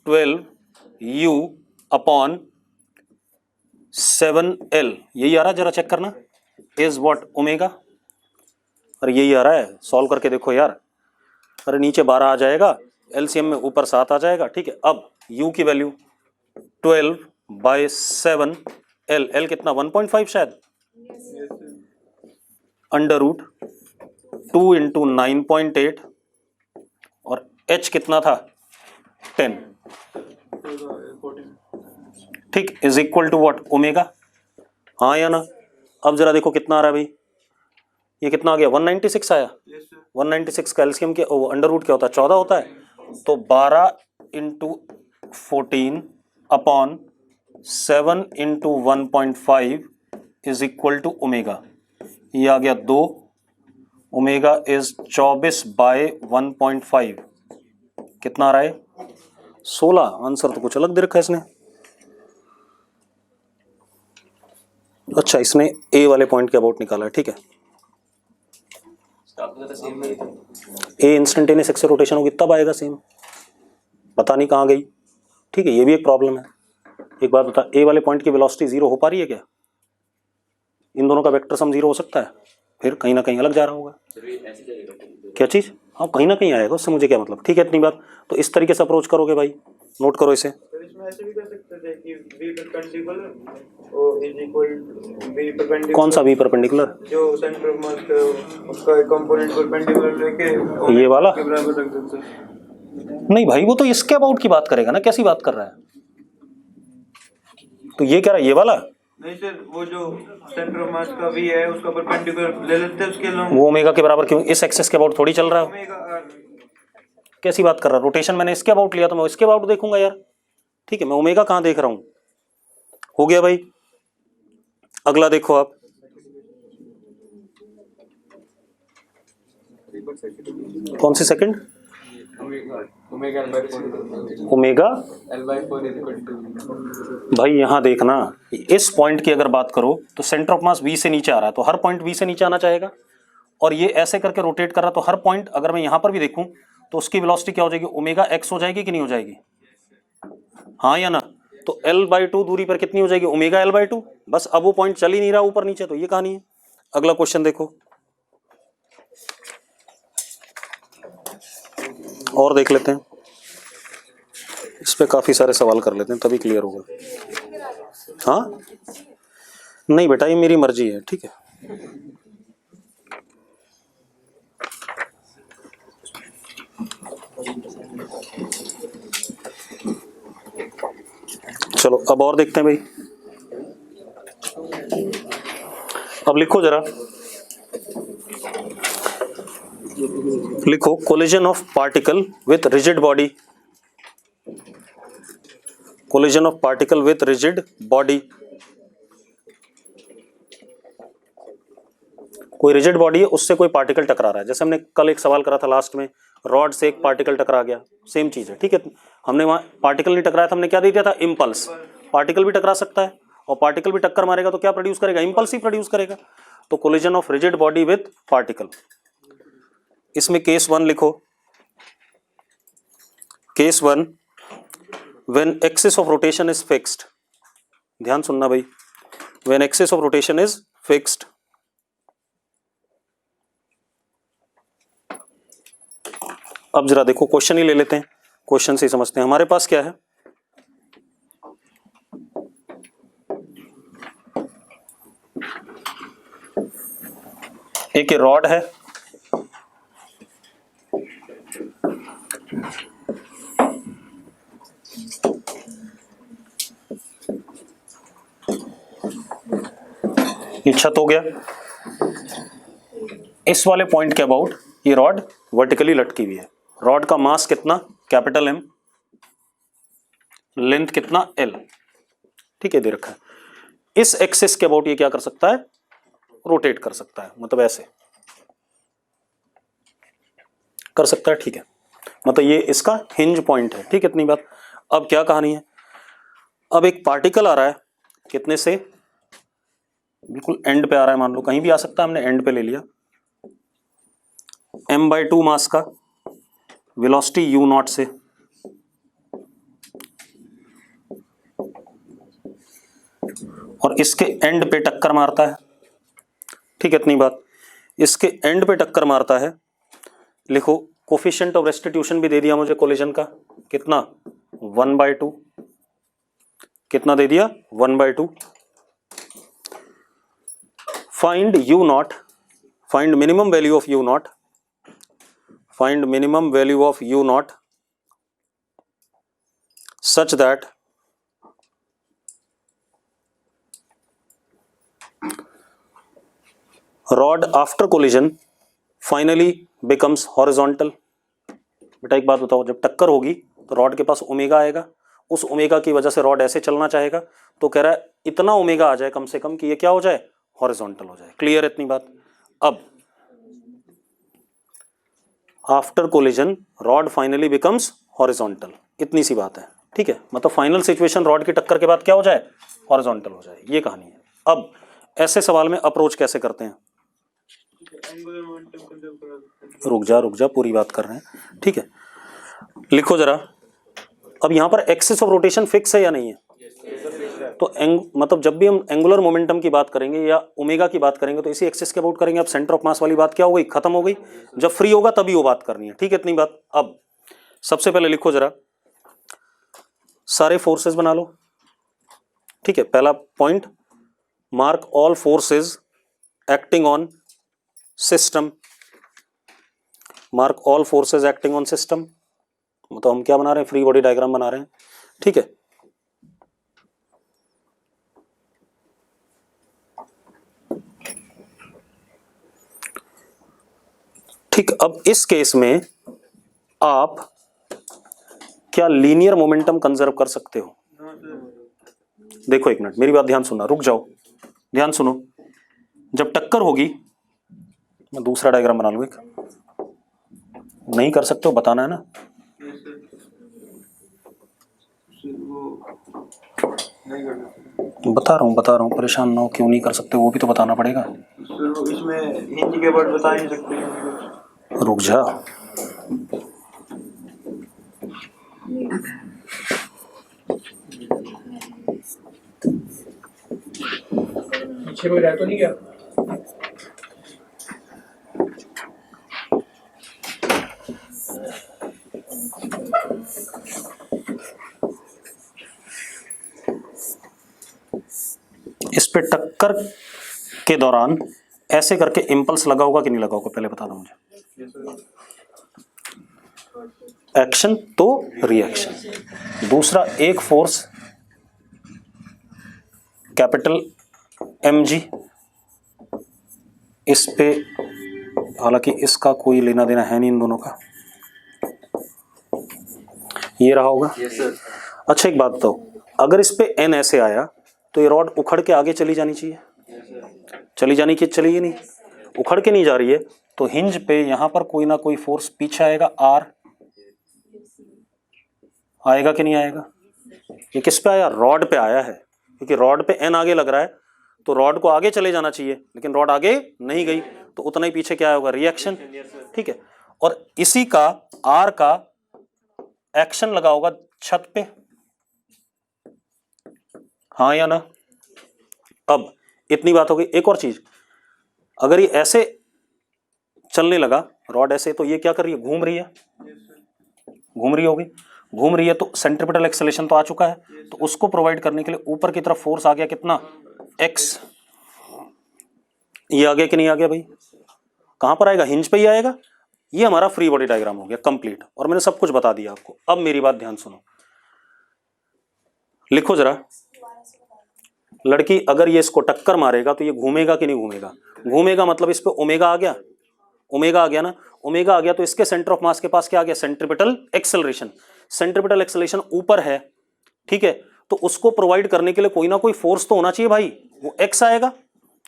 12u अपॉन 7l, यही आ रहा है, जरा चेक करना, इज व्हाट, ओमेगा, अरे यही आ रहा है, सॉल्व करके देखो यार, अरे नीचे 12 आ जाएगा, एलसीएम में ऊपर 7 आ जाएगा। ठीक है, अब u की वैल्यू 12/7, l कितना 1.5 शायद, अंडर रूट 2 इंटू 9.8, और h कितना था 10, ठीक, is equal to what, omega, हाँ या ना? अब जरा देखो कितना आ रहा है भाई, ये कितना आ गया, 196 आया, 196 का एलसीएम के अंडर रूट क्या होता है, 14 होता है, तो 12 into 14 upon 7 into 1.5 is equal to omega, ये आ गया 2, ओमेगा इज 24/1.5, कितना आ रहा है 16। आंसर तो कुछ अलग दे रखा है इसने। अच्छा, इसने ए वाले पॉइंट के अबाउट निकाला है, ठीक है। ए इंस्टेंटेनियस एक्सेल रोटेशन होगी तब आएगा सेम, पता नहीं कहाँ गई, ठीक है। ये भी एक प्रॉब्लम है। एक बात बता, ए वाले पॉइंट की वेलोसिटी जीरो हो पा रही है क्या? इन दोनों का वेक्टर सम जीरो हो सकता है? फिर कहीं ना कहीं अलग जा रहा होगा। क्या चीज? हाँ, कहीं ना कहीं आएगा, उससे मुझे क्या मतलब, ठीक है। इतनी बात तो इस तरीके से अप्रोच करोगे भाई, नोट करो इसे। इसमें ऐसे भी कर सकते थे कि v perpendicular is equal v perpendicular. कौन सा v परपेंडिकुलर? जो सेंटर ऑफ मास का उसका कंपोनेंट परपेंडिकुलर लेके ये वाला के बराबर रख देते हैं। नहीं भाई, वो तो इसके अबाउट की बात करेगा ना, कैसी बात कर रहा है? तो ये कह रहा है ये वाला नहीं सर, वो जो सेंटर ऑफ मास का v है उसका परपेंडिकुलर ले लेते हैं उसके अलावा। वो ओमेगा के बराबर क्यों? इस एक्सेस के अबाउट थोड़ी चल रहा है। ओमेगा r कैसी बात कर रहा है? रोटेशन मैंने इसके अबाउट लिया तो मैं इसके अबाउट देखूंगा यार, ठीक है। मैं ओमेगा कहाँ देख रहा हूं? हो गया भाई। अगला देखो आप, कौन सी सेकंड? ओमेगा भाई यहां देखना, इस पॉइंट की अगर बात करो तो सेंटर ऑफ मास v से नीचे आ रहा है, तो हर पॉइंट v से नीचे आना चाहेगा। और ये ऐसे करके रोटेट कर रहा है, तो हर पॉइंट अगर मैं यहां पर भी देखूं तो उसकी वेलोसिटी क्या हो जाएगी? ओमेगा x हो जाएगी कि नहीं हो जाएगी? हाँ या ना? तो l/2 दूरी पर कितनी हो जाएगी? Omega l/2। बस अब वो पॉइंट चल ही नहीं रहा ऊपर नीचे, तो ये कहानी है। अगला क्वेश्चन देखो, और देख लेते हैं, इस पे काफी सारे सवाल कर लेते हैं तभी क्लियर होगा। हाँ नहीं बेटा, ये मेरी मर्जी है, ठीक है। चलो अब और देखते हैं भाई। अब लिखो जरा, लिखो collision of particle with rigid body, collision of particle with rigid body. कोई रिजिड बॉडी है, उससे कोई पार्टिकल टकरा रहा है। जैसे हमने कल एक सवाल करा था लास्ट में, रॉड से एक पार्टिकल टकरा गया, सेम चीज है, ठीक है। हमने वहां पार्टिकल नहीं टकराया था, हमने क्या दे दिया था? इंपल्स। पार्टिकल भी टकरा सकता है, और पार्टिकल भी टक्कर मारेगा तो क्या प्रोड्यूस करेगा? इंपल्स ही प्रोड्यूस करेगा। तो collision of rigid body with particle, इसमें केस 1 लिखो। Case 1, when axis of rotation is fixed, ध्यान सुनना भाई, when axis of rotation is fixed, अब जरा देखो क्वेश्चन ही ले लेते हैं, क्वेश्चन से ही समझते हैं हमारे पास क्या है। एक रॉड है, ये छत हो गया, इस वाले पॉइंट के अबाउट ये रॉड वर्टिकली लटकी हुई है। रॉड का मास कितना? कैपिटल M, लेंथ कितना? L, ठीक है, दे रखा है। इस एक्सिस के अबाउट ये क्या कर सकता है? रोटेट कर सकता है, मतलब ऐसे कर सकता है, ठीक है। मतलब ये इसका हिंज पॉइंट है, ठीक है, इतनी बात। अब क्या कहानी है? अब एक पार्टिकल आ रहा है, कितने से? बिल्कुल एंड पे आ रहा है, मान लो कहीं भी आ सकता है, हमने एंड पे ले लिया। m/2 मास का, वेलोसिटी u0 से, और इसके एंड पे टक्कर मारता है, ठीक है, इतनी बात। इसके एंड पे टक्कर मारता है, लिखो कोफिशिएंट ऑफ रेस्टिट्यूशन भी दे दिया मुझे कोलिजन का, कितना? 1/2। कितना दे दिया? 1/2। Find u0, find minimum value of u0, find minimum value of u0 such that rod after collision finally becomes horizontal। बेटा एक बात बताओ, जब टक्कर होगी तो रॉड के पास ओमेगा आएगा, उस ओमेगा की वजह से रॉड ऐसे चलना चाहेगा, तो कह रहा है इतना ओमेगा आ जाए कम से कम कि ये क्या हो जाए? हॉरिजॉन्टल हो जाए। क्लियर इतनी बात? अब after collision rod finally becomes horizontal, इतनी सी बात है, ठीक है। मतलब फाइनल सिचुएशन रॉड की टक्कर के बाद क्या हो जाए, हॉरिजॉन्टल हो जाए, ये कहानी है। अब ऐसे सवाल में अप्रोच कैसे करते हैं, रुक जा पूरी बात कर रहे हैं, ठीक है। लिखो जरा, अब यहां पर एक्सिस ऑफ रोटेशन फिक्स है या नहीं है, तो मतलब जब भी हम एंगुलर मोमेंटम की बात करेंगे या ओमेगा की बात करेंगे तो इसी एक्सिस के अबाउट करेंगे। अब सेंटर ऑफ मास वाली बात क्या हो गई, खत्म हो गई। जब फ्री होगा तभी वो बात करनी है, ठीक है, इतनी बात। अब सबसे पहले लिखो जरा, सारे फोर्सेस बना लो, ठीक है। पहला point, mark all forces acting on system, mark all forces acting on system, मतलब हम क्या बना रहे हैं, फ्री बॉडी डायग्राम बना रहे हैं, ठीक है। ठीक, अब इस केस में आप क्या लीनियर मोमेंटम कंजर्व कर सकते हो? देखो एक मिनट, मेरी बात ध्यान सुनना, रुक जाओ, ध्यान सुनो। जब टक्कर होगी, मैं दूसरा डायग्राम बना लूं एक, नहीं कर सकते हो बताना है ना। बता रहा हूँ, परेशान ना हो, क्यों नहीं कर सकते वो भी तो बताना पड़ेगा। इसमें हिंदी के वर्ड बता नहीं सकते, रुक जा, पीछे कोई रह तो नहीं गया? इस पे टक्कर के दौरान ऐसे करके इंपल्स लगा होगा कि नहीं लगा होगा, पहले बता दो मुझे। एक्शन तो रिएक्शन। दूसरा, एक फोर्स कैपिटल mg, इस पे, हालांकि इसका कोई लेना देना है नहीं इन दोनों का, ये रहा होगा। अच्छा एक बात बताओ, अगर इस पे n ऐसे आया तो ये रॉड उखड़ के आगे चली जानी चाहिए, चली जानी कि चली ही नहीं, उखड़ के नहीं जा रही है, तो हिंज पे यहां पर कोई ना कोई फोर्स पीछे आएगा, R आएगा कि नहीं आएगा। ये किस पे आया, रॉड पे आया है, क्योंकि रॉड पे n आगे लग रहा है तो रॉड को आगे चले जाना चाहिए, लेकिन रॉड आगे नहीं गई तो उतना ही पीछे क्या होगा, रिएक्शन, ठीक है। और इसी का R का एक्शन लगा होगा छत पे, हाँ या ना। अब इतनी बात हो गई। एक और चीज, अगर ये ऐसे चलने लगा रॉड ऐसे, तो ये क्या कर रही है, घूम रही है, घूम रही होगी, घूम रही है तो सेंट्रिपिटल एक्सेलरेशन तो आ चुका है, तो उसको प्रोवाइड करने के लिए ऊपर की तरफ फोर्स आ गया कितना, x। ये आ गया कि नहीं आ गया भाई, कहां पर आएगा, हिंज पे ही आएगा। ये हमारा फ्री बॉडी डायग्राम हो गया कंप्लीट, और मैंने सब कुछ बता दिया आपको। अब मेरी बात ध्यान सुनो, लिखो जरा, लड़की अगर ये इसको टक्कर मारेगा तो ये घूमेगा कि नहीं घूमेगा, घूमेगा, मतलब इस पे ओमेगा आ गया, ओमेगा आ गया ना, ओमेगा आ गया तो इसके सेंटर ऑफ मास के पास क्या आ गया, सेंट्रिपिटल एक्सेलरेशन। सेंट्रिपिटल एक्सेलरेशन ऊपर है, ठीक है, तो उसको प्रोवाइड करने के लिए कोई ना कोई फोर्स तो होना चाहिए भाई, वो x आएगा।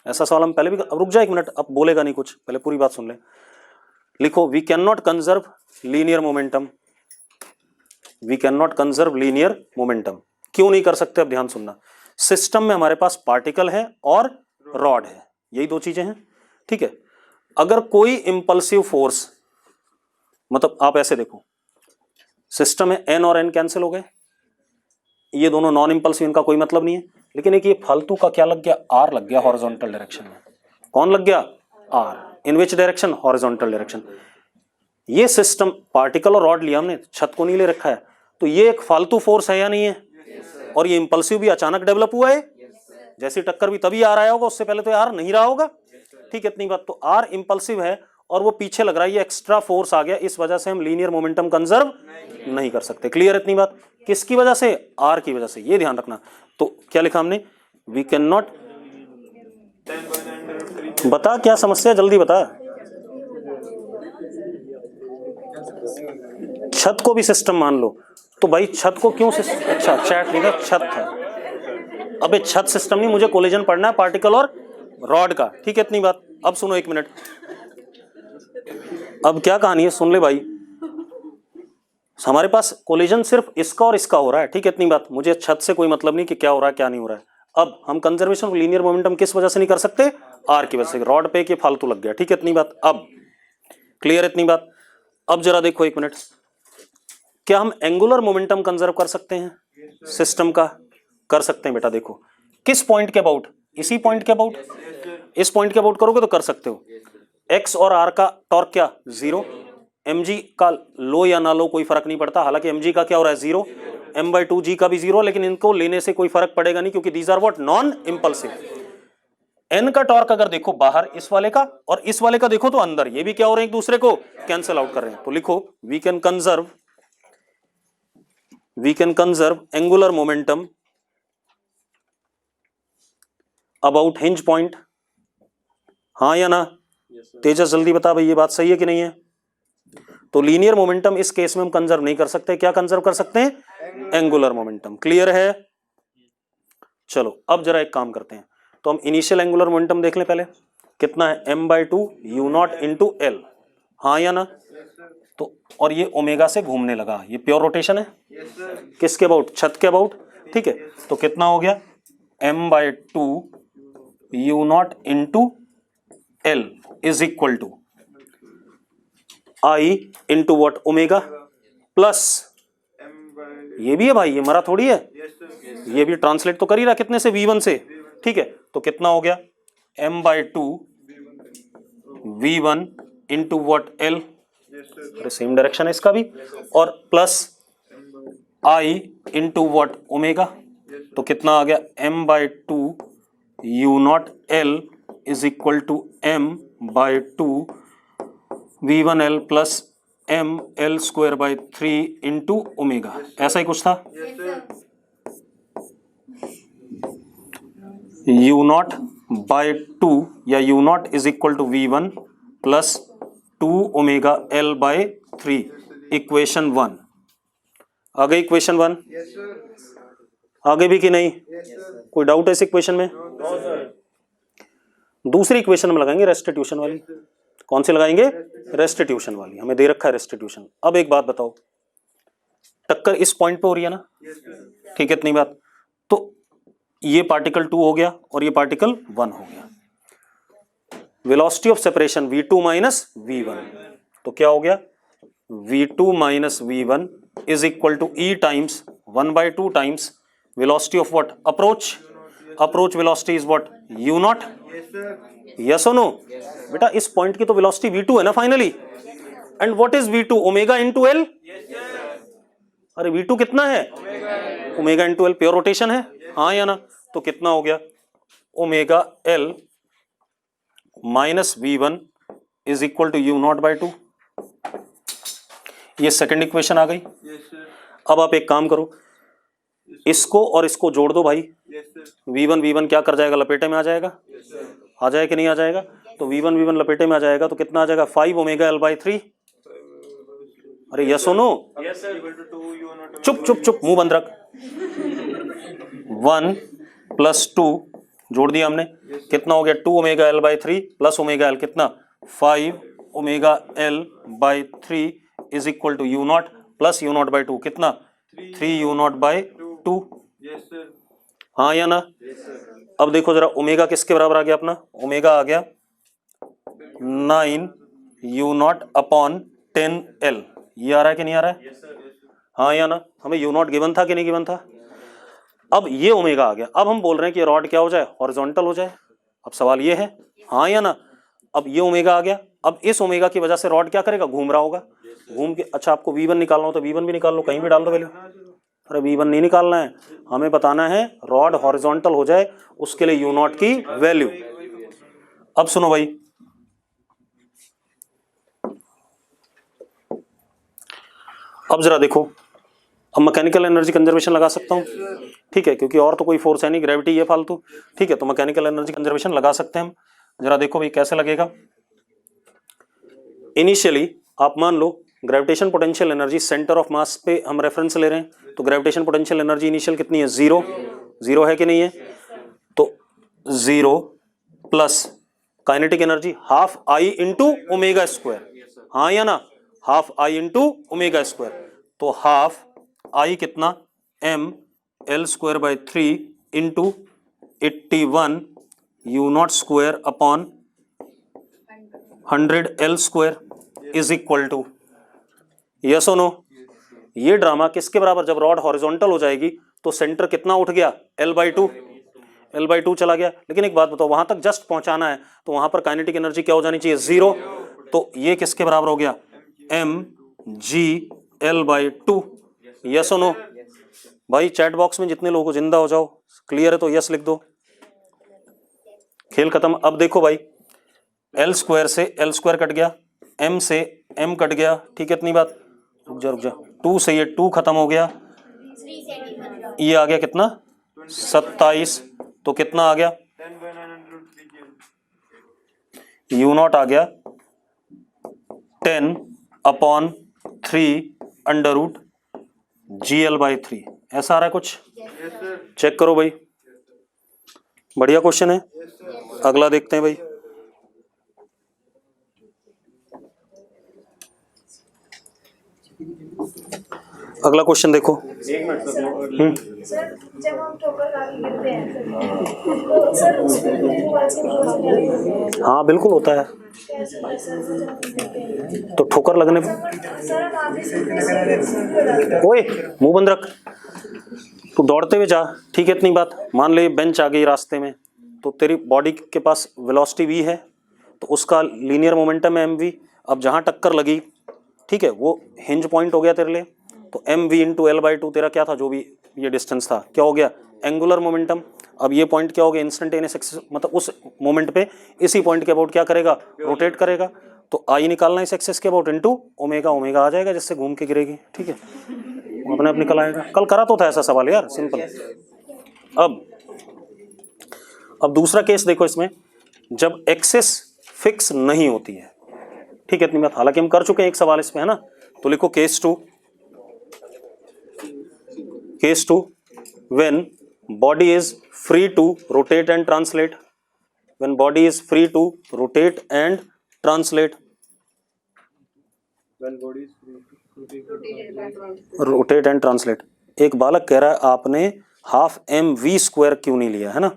ऐसा सवाल हम पहले भी, रुक जा एक मिनट, अब बोलेगा नहीं कुछ, पहले पूरी बात सुन ले। लिखो, we can not conserve linear momentum, we can not conserve linear momentum. क्यों नहीं कर सकते, अब ध्यान सुनना। सिस्टम में हमारे पास पार्टिकल है और रॉड है, यही दो चीजें हैं, ठीक है। अगर कोई इंपल्सिव फोर्स, मतलब आप ऐसे देखो, सिस्टम है, n और n कैंसिल हो गए, ये दोनों नॉन इंपल्सिव, इनका कोई मतलब नहीं है, लेकिन एक ये फालतू का क्या लग गया, R लग गया हॉरिजॉन्टल डायरेक्शन में। कौन लग गया, R। In which direction, horizontal direction. ये सिस्टम, पार्टिकल और रॉड लिया हमने, छत को नहीं ले रखा है, तो ये एक फालतू फोर्स है या नहीं है, और ये इंपल्सिव भी अचानक डेवलप हुआ है, जैसी टक्कर भी तभी R आया होगा, उससे पहले तो R नहीं रहा होगा, ठीक है, इतनी बात। तो R इंपल्सिव है और वो पीछे लग रहा है, ये एक्स्ट्रा फोर्स आ गया, इस वजह से हम लीनियर मोमेंटम कंजर्व नहीं कर सकते। क्लियर इतनी बात, किसकी वजह से, R की वजह से, ये ध्यान रखना। तो क्या लिखा हमने, वी कैन नॉट, बता क्या समस्या, जल्दी बता। छत को भी सिस्टम मान लो, तो भाई छत को क्यों सिस्टम, अच्छा चैट नहीं था, छत था, अबे छत सिस्टम नहीं, मुझे कोलिजन पढ़ना है पार्टिकल और रॉड का, ठीक है, इतनी बात। अब सुनो एक मिनट, अब क्या कहानी है सुन ले भाई। हमारे पास कोलिजन सिर्फ इसका और इसका हो रहा है, ठीक है, इतनी बात। मुझे छत से कोई मतलब नहीं कि क्या हो रहा है क्या नहीं हो रहा है। अब हम कंजर्वेशन ऑफ लीनियर मोमेंटम किस वजह से नहीं कर सकते? आर की वजह से। रॉड पे कि फालतू लग गया, ठीक है, इतनी बात। अब क्लियर इतनी बात। अब जरा देखो एक मिनट, क्या हम एंगुलर मोमेंटम कंजर्व कर सकते हैं सिस्टम का? कर सकते हैं बेटा। देखो किस पॉइंट के अबाउट? इसी पॉइंट के अबाउट। इस पॉइंट के अबाउट करोगे तो कर सकते हो। एक्स और आर का टॉर्क क्या? 0। mg का लो या ना लो कोई फर्क नहीं पड़ता, हालांकि mg का क्या हो रहा है? 0। m/2g का भी 0, लेकिन इनको लेने से कोई फर्क पड़ेगा नहीं क्योंकि these are what? Non impulsive. n का टॉर्क अगर देखो बाहर इस वाले का और इस वाले का देखो तो अंदर, ये भी क्या हो रहे हैं? एक दूसरे को कैंसिल आउट कर रहे हैं। तो लिखो we can conserve angular momentum about hinge point. हाँ या ना? तेजस जल्दी बता भाई, ये बात सही है कि नहीं है? तो लीनियर मोमेंटम इस केस में हम कंजर्व नहीं कर सकते। क्या कंजर्व कर सकते हैं? Angular momentum. क्लियर है? चलो अब जरा एक काम करते हैं, तो हम इनिशियल एंगुलर मोमेंटम देख लें पहले। कितना है? m/2 u0 into L. हाँ या ना? तो और ये ओमेगा से घूमने लगा, ये प्योर रोटेशन है। किसके अबाउट? छत के अबाउट, ठीक है। तो कितना हो गया? m/2 u0 into L is equal to I into what? Omega plus, ये भी है भाई, ये मरा थोड़ी है, ये भी ट्रांसलेट तो कर ही रहा कितने से? v1 से, ठीक है। तो कितना हो गया? m/2 v1 into what? L. अरे सेम डायरेक्शन है इसका भी। और plus I into what? Omega. तो कितना आ गया? m/2 u0 L is equal to m/2 v1l plus ml square by 3 into omega. ऐसा ही कुछ था। u0 बाय 2 या u0 is equal to v1 plus 2 omega l by 3, equation 1 आ गई। इक्वेशन 1 आगे भी कि नहीं? कोई डाउट है इस इक्वेशन में? दूसरी इक्वेशन में लगाएंगे रेस्टिट्यूशन वाली। कौन सी लगाएंगे? रेस्टिट्यूशन वाली। हमें दे रखा है रेस्टिट्यूशन। अब एक बात बताओ, टक्कर इस पॉइंट पे हो रही है ना, ठीक है, इतनी बात। तो ये पार्टिकल 2 हो गया और ये पार्टिकल 1 हो गया। Velocity of separation v2 minus v1, तो क्या हो गया? v2 minus v1 is equal to e times 1/2 times velocity of what? Approach. Approach velocity is what? u0। Yes और नो? बेटा इस पॉइंट की तो वेलोसिटी v2 है ना finally. And what is v2? Omega into L. अरे v2 कितना है? Omega into L, pure rotation है। हाँ या ना? तो कितना हो गया? Omega L minus v1 is equal to u0/2। ये सेकंड इक्वेशन आ गई। अब आप एक काम करो, इसको और इसको जोड़ दो भाई। v1 क्या कर जाएगा? लपेटे में आ जाएगा। आ जाए कि नहीं आ जाएगा? तो v1 लपेटे में आ जाएगा तो कितना आ जाएगा? 5 ओमेगा l बाई 3। अरे यस नो? चुप चुप चुप, मुंह बंद रख। 1 प्लस 2 जोड़ दिया हमने, कितना हो गया? 2 omega l by 3 plus omega l कितना? 5 omega l by 3 is equal to u0 plus u0/2 कितना? 3 u0/2। हाँ या ना? अब देखो जरा, ओमेगा किसके बराबर आ गया अपना? ओमेगा आ गया 9 u0 अपॉन 10l। ये आ रहा है कि नहीं आ रहा है? हाँ या ना? हमें u0 गिवन था कि नहीं गिवन था? अब ये ओमेगा आ गया। अब हम बोल रहे हैं कि रॉड क्या हो जाए? हॉरिजॉन्टल हो जाए। अब सवाल ये है, हाँ या ना? अब ये ओमेगा आ गया। अब इस ओमेगा की वजह से रॉड क्या करेगा? घूम रहा होगा। घूम के, अच्छा आपको v1 निकालना हो तो v1 भी निकाल लो, कहीं भी डाल दो वैल्यू। अरे v1 नहीं निकालना है, हमें बताना है रॉड हॉरिजॉन्टल हो जाए, उसके लिए u0 की वैल्यू। अब सुनो भाई, अब जरा देखो, अब मैकेनिकल एनर्जी कंजर्वेशन लगा सकता हूं, ठीक है, क्योंकि और तो कोई फोर्स है नहीं, ग्रेविटी है फालतू, ठीक है। तो मैकेनिकल एनर्जी कंजर्वेशन लगा सकते हैं हम। जरा देखो भाई कैसे लगेगा। इनिशियली आप मान लो gravitation potential energy centre of mass पे हम रेफरेंस ले रहे हैं, तो ग्रेविटेशन पोटेंशियल एनर्जी इनिशियल कितनी है? 0 है कि नहीं है? तो 0 plus kinetic energy half I into omega square, हाँ या ना, half I into omega square, तो हाफ आई कितना M L square by 3 into 81 U nought square upon 100 L square is equal to, yes और नो। ये drama किसके बराबर, जब रॉड हॉरिजॉन्टल हो जाएगी तो सेंटर कितना उठ गया, L/2 चला गया। लेकिन एक बात बताओ, वहां तक जस्ट पहुंचाना है तो वहां पर काइनेटिक एनर्जी क्या हो जानी चाहिए, 0। तो ये किसके बराबर हो गया, mg/L/2, यस और नो। भाई चैट बॉक्स में जितने लोगों जिंदा हो जाओ, क्लियर है तो यस लिख दो, खेल खत्म। अब देखो भाई, L स्क्वायर से L स्क्वायर कट गया, M से M कट गया, ठीक है, इतनी बात, रुक जा, 2 से ये 2 खत्म हो गया, ये आ गया कितना 27, तो कितना आ गया, 10/900 यू नॉट आ गया 10/3 अंडर रूट GL/3, ऐसा आ रहा है कुछ, चेक करो भाई, बढ़िया क्वेश्चन है। अगला देखते हैं भाई, अगला क्वेश्चन देखो। सर जब हम ठोकर खा के गिरते हैं तो सर उसमें हाँ बिल्कुल होता है, तो ठोकर लगने पर, ओए मुंह बंद रख, तू दौड़ते हुए जा, ठीक है, इतनी बात, मान ले बेंच आ गई रास्ते में, तो तेरी बॉडी के पास वेलोसिटी v है, तो उसका लीनियर मोमेंटम है mv। अब जहां टक्कर लगी, ठीक है, वो हिंज पॉइंट हो गया तेरे लिए, तो mv इंटू L/2 तेरा क्या था, जो भी ये डिस्टेंस था, क्या हो गया, एंगुलर मोमेंटम। अब ये पॉइंट क्या हो गया, इंस्टेंटेनियस एक्सिस, मतलब उस मोमेंट पे इसी पॉइंट के अबाउट क्या करेगा, रोटेट करेगा, तो आई निकालना इस एक्सिस के अबाउट इंटू ओमेगा, ओमेगा आ जाएगा जिससे घूम के गिरेगी, ठीक है, अपने आप निकल आएगा। कल करा तो था ऐसा सवाल यार, सिंपल। अब दूसरा केस देखो, इसमें जब एक्सिस फिक्स नहीं होती है, ठीक है, इतनी बात, हालांकि हम कर चुके हैं एक सवाल इसमें, है ना, तो लिखो case two when body is free to rotate and translate, when body is free to rotate and translate, rotate and translate. एक बालक कह रहा है आपने हाफ mv² क्यों नहीं लिया, है ना,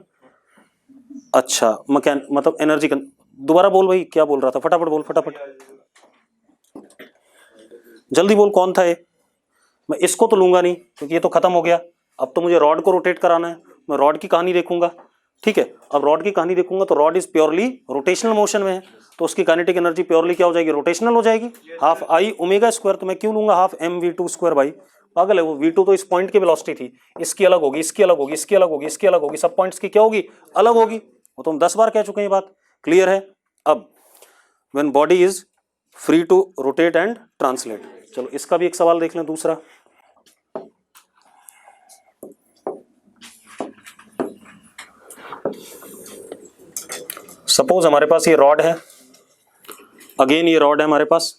अच्छा मतलब एनर्जी, दोबारा बोल भाई, क्या बोल रहा था, फटाफट बोल, फटाफट जल्दी बोल, कौन था ये, मैं इसको तो लूंगा नहीं क्योंकि ये तो खत्म हो गया, अब तो मुझे रॉड को रोटेट कराना है, मैं रॉड की कहानी देखूंगा, ठीक है, अब रॉड की कहानी देखूंगा तो rod is purely rotational motion में है, तो उसकी काइनेटिक एनर्जी प्योरली क्या हो जाएगी, रोटेशनल हो जाएगी, हाफ आई ओमेगा स्क्वायर, तो मैं क्यों लूंगा हाफ mv² भाई, पागल है वो, v2 तो इस पॉइंट की वेलोसिटी थी, इसकी अलग होगी, इसकी अलग होगी, इसकी अलग होगी, इसकी अलग होगी, सब पॉइंट्स की क्या होगी, अलग होगी, वो तो हम 10 बार कह चुके हैं ये बात, क्लियर है। अब when body is free to rotate and translate, चलो इसका भी एक सवाल देख लें दूसरा। सपोज हमारे पास ये रॉड है, अगेन ये रॉड है हमारे पास,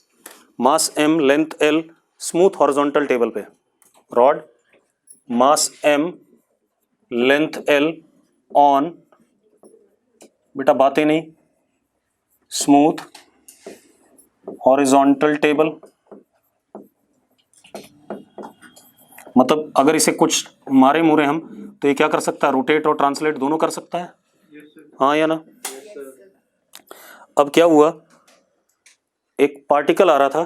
mass m length l, smooth horizontal table पे, rod mass m length l on, बेटा बातें नहीं, स्मूथ हॉरिजॉन्टल टेबल, मतलब अगर इसे कुछ मारे मुरे हम तो ये क्या कर सकता है, रोटेट और ट्रांसलेट दोनों कर सकता है, हाँ या ना। अब क्या हुआ, एक पार्टिकल आ रहा था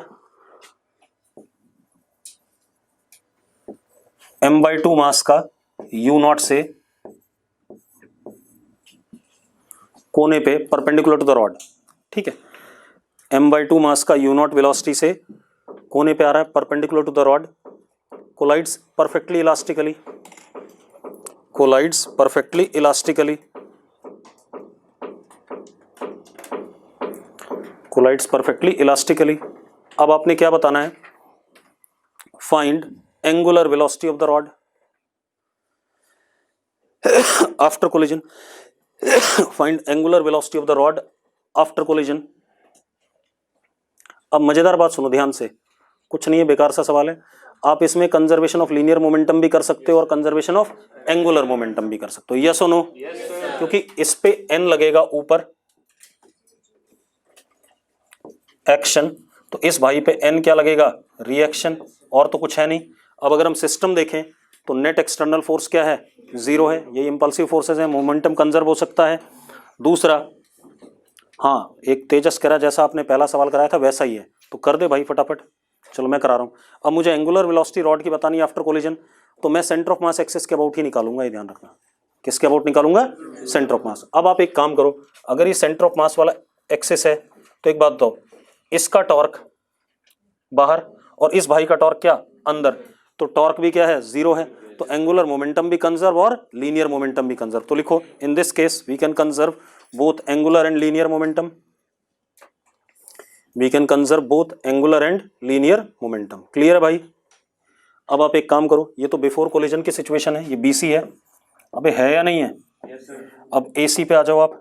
m/2 मास का u0 से कोने पे परपेंडिकुलर टू द रॉड, ठीक है, m/2 मास का u0 वेलोसिटी से कोने पे आ रहा है perpendicular to the rod, collides perfectly elastically, collides perfectly elastically, collides perfectly elastically. अब आपने क्या बताना है, find angular velocity of the rod after collision, find angular velocity of the rod after collision. अब मजेदार बात सुनो ध्यान से, कुछ नहीं है, बेकार सा सवाल है, आप इसमें कंजर्वेशन ऑफ लीनियर मोमेंटम भी कर सकते हो और कंजर्वेशन ऑफ एंगुलर मोमेंटम भी कर सकते हो, यस और नो, क्योंकि इस पे n लगेगा ऊपर, एक्शन, तो इस भाई पे एन क्या लगेगा, रिएक्शन, और तो कुछ है नहीं। अब अगर हम सिस्टम देखें तो नेट एक्सटर्नल फोर्स क्या है, जीरो है, ये इंपल्सिव फोर्सेस है, मोमेंटम कंजर्व हो सकता है। दूसरा, हाँ एक तेजस कह रहा जैसा आपने पहला सवाल कराया था वैसा ही है, तो कर दे भाई फटाफट। चलो मैं करा रहा हूँ। अब मुझे एंगुलर वेलोसिटी रॉड की बतानी है आफ्टर कोलिजन, तो मैं सेंटर ऑफ मास एक्सिस के अबाउट ही निकालूंगा, ये ध्यान रखना। किसके अबाउट निकालूंगा, सेंटर ऑफ मास। अब आप एक काम करो, अगर ये सेंटर ऑफ मास वाला एक्सिस है तो एक बात बताओ, इसका टॉर्क बाहर और इस भाई का टॉर्क क्या, अंदर, तो टॉर्क भी क्या है, जीरो है, तो एंगुलर मोमेंटम भी कंजर्व और लीनियर मोमेंटम भी कंजर्व। तो लिखो in this case we can conserve both angular and linear momentum, we can conserve both angular and linear momentum. Clear है भाई? अब आप एक काम करो, ये तो बिफोर कोलिजन की सिचुएशन है, ये बीसी है, अबे है या नहीं है? Yes, sir. अब एसी पे आ जाओ आप।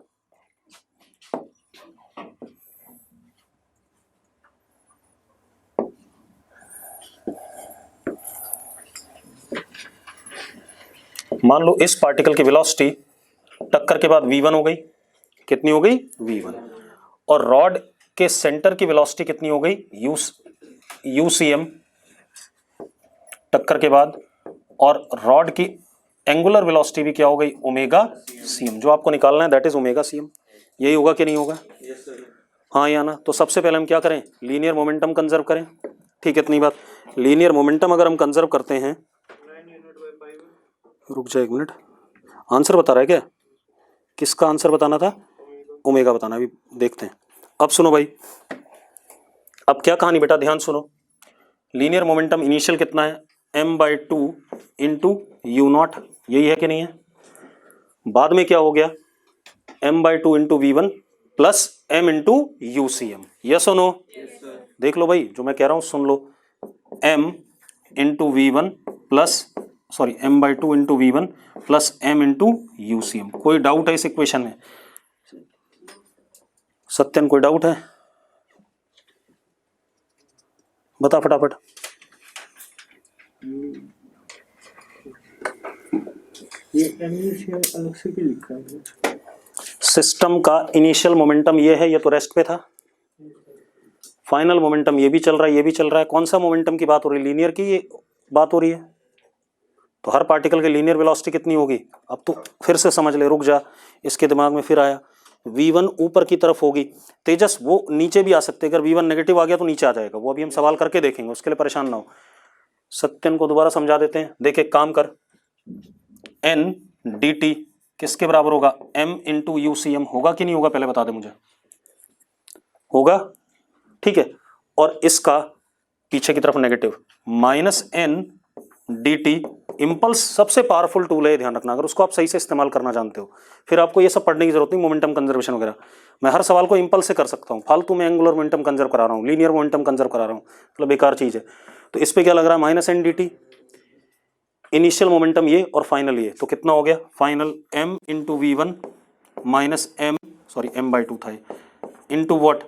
मान लो इस पार्टिकल की वेलोसिटी टक्कर के बाद v1 हो गई, कितनी हो गई, v1, और रॉड के सेंटर की वेलोसिटी कितनी हो गई, ucm टक्कर के बाद, और रॉड की एंगुलर वेलोसिटी भी क्या हो गई, ओमेगा cm। जो आपको निकालना है दैट इज ओमेगा cm। यही होगा कि नहीं होगा? Yes, sir. हाँ या ना? तो सबसे पहले हम क्या करें, लीनियर मोमेंटम कंजर्व करें। ठीक है, इतनी बात। लीनियर मोमेंटम अगर हम कंजर्व करते हैं, 9 unit by 5. रुक जाए एक मिनट, आंसर बता रहा है क्या, किसका आंसर बताना था, ओमेगा बताना, अभी देखते हैं। अब सुनो भाई, अब क्या कहानी बेटा, ध्यान सुनो। लीनियर मोमेंटम इनिशियल कितना है, m/2 इंटू यू नॉट, यही है कि नहीं है? बाद में क्या हो गया, m/2 into v1 plus m into UCM, yes और नो? देख लो भाई, जो मैं कह रहा हूं सुन लो, m into v1 plus sorry m/2 into v1 plus m into UCM. कोई डाउट है इस इक्वेशन में? सत्यन कोई डाउट है? बता फटाफट। ये इनिशियल अलग से क्यों लिखा है? सिस्टम का इनिशियल मोमेंटम ये है, ये तो रेस्ट पे था। फाइनल मोमेंटम ये भी चल रहा है, ये भी चल रहा है। कौन सा मोमेंटम की बात हो रही है, लीनियर की ये बात हो रही है। तो हर पार्टिकल की लीनियर वेलोसिटी कितनी होगी, अब तो फिर से समझ ले, रुक जा, इसके दिमाग में फिर आया। v1 ऊपर की तरफ होगी, तेजस वो नीचे भी आ सकते, अगर v1 नेगेटिव आ गया तो नीचे आ जाएगा, वो अभी हम सवाल करके देखेंगे, उसके लिए परेशान ना हो। सत्यन को दोबारा समझा देते हैं। देख एक काम कर, n dt किसके बराबर होगा, m इंटू यूसीएम, होगा कि नहीं होगा पहले बता दे मुझे, होगा? ठीक है, और इसका पीछे की तरफ negative, minus n dt। Impulse सबसे पावरफुल टूल है, ध्यान रखना, अगर उसको आप सही से इस्तेमाल करना जानते हो, फिर आपको ये सब पढ़ने की जरूरत नहीं, मोमेंटम कंजर्वेशन वगैरह। मैं हर सवाल को इंपल्स से कर सकता हूँ, फालतू में एंगुलर मोमेंटम कंजर्व करा रहा हूँ, लीनियर मोमेंटम कंजर्व करा रहा हूँ, मतलब बेकार चीज है। तो इस पे क्या लग रहा है, minus n dt, initial momentum ये और फाइनल ये, तो कितना हो गया, final m into v1 minus m sorry m/2 था इंटू वॉट,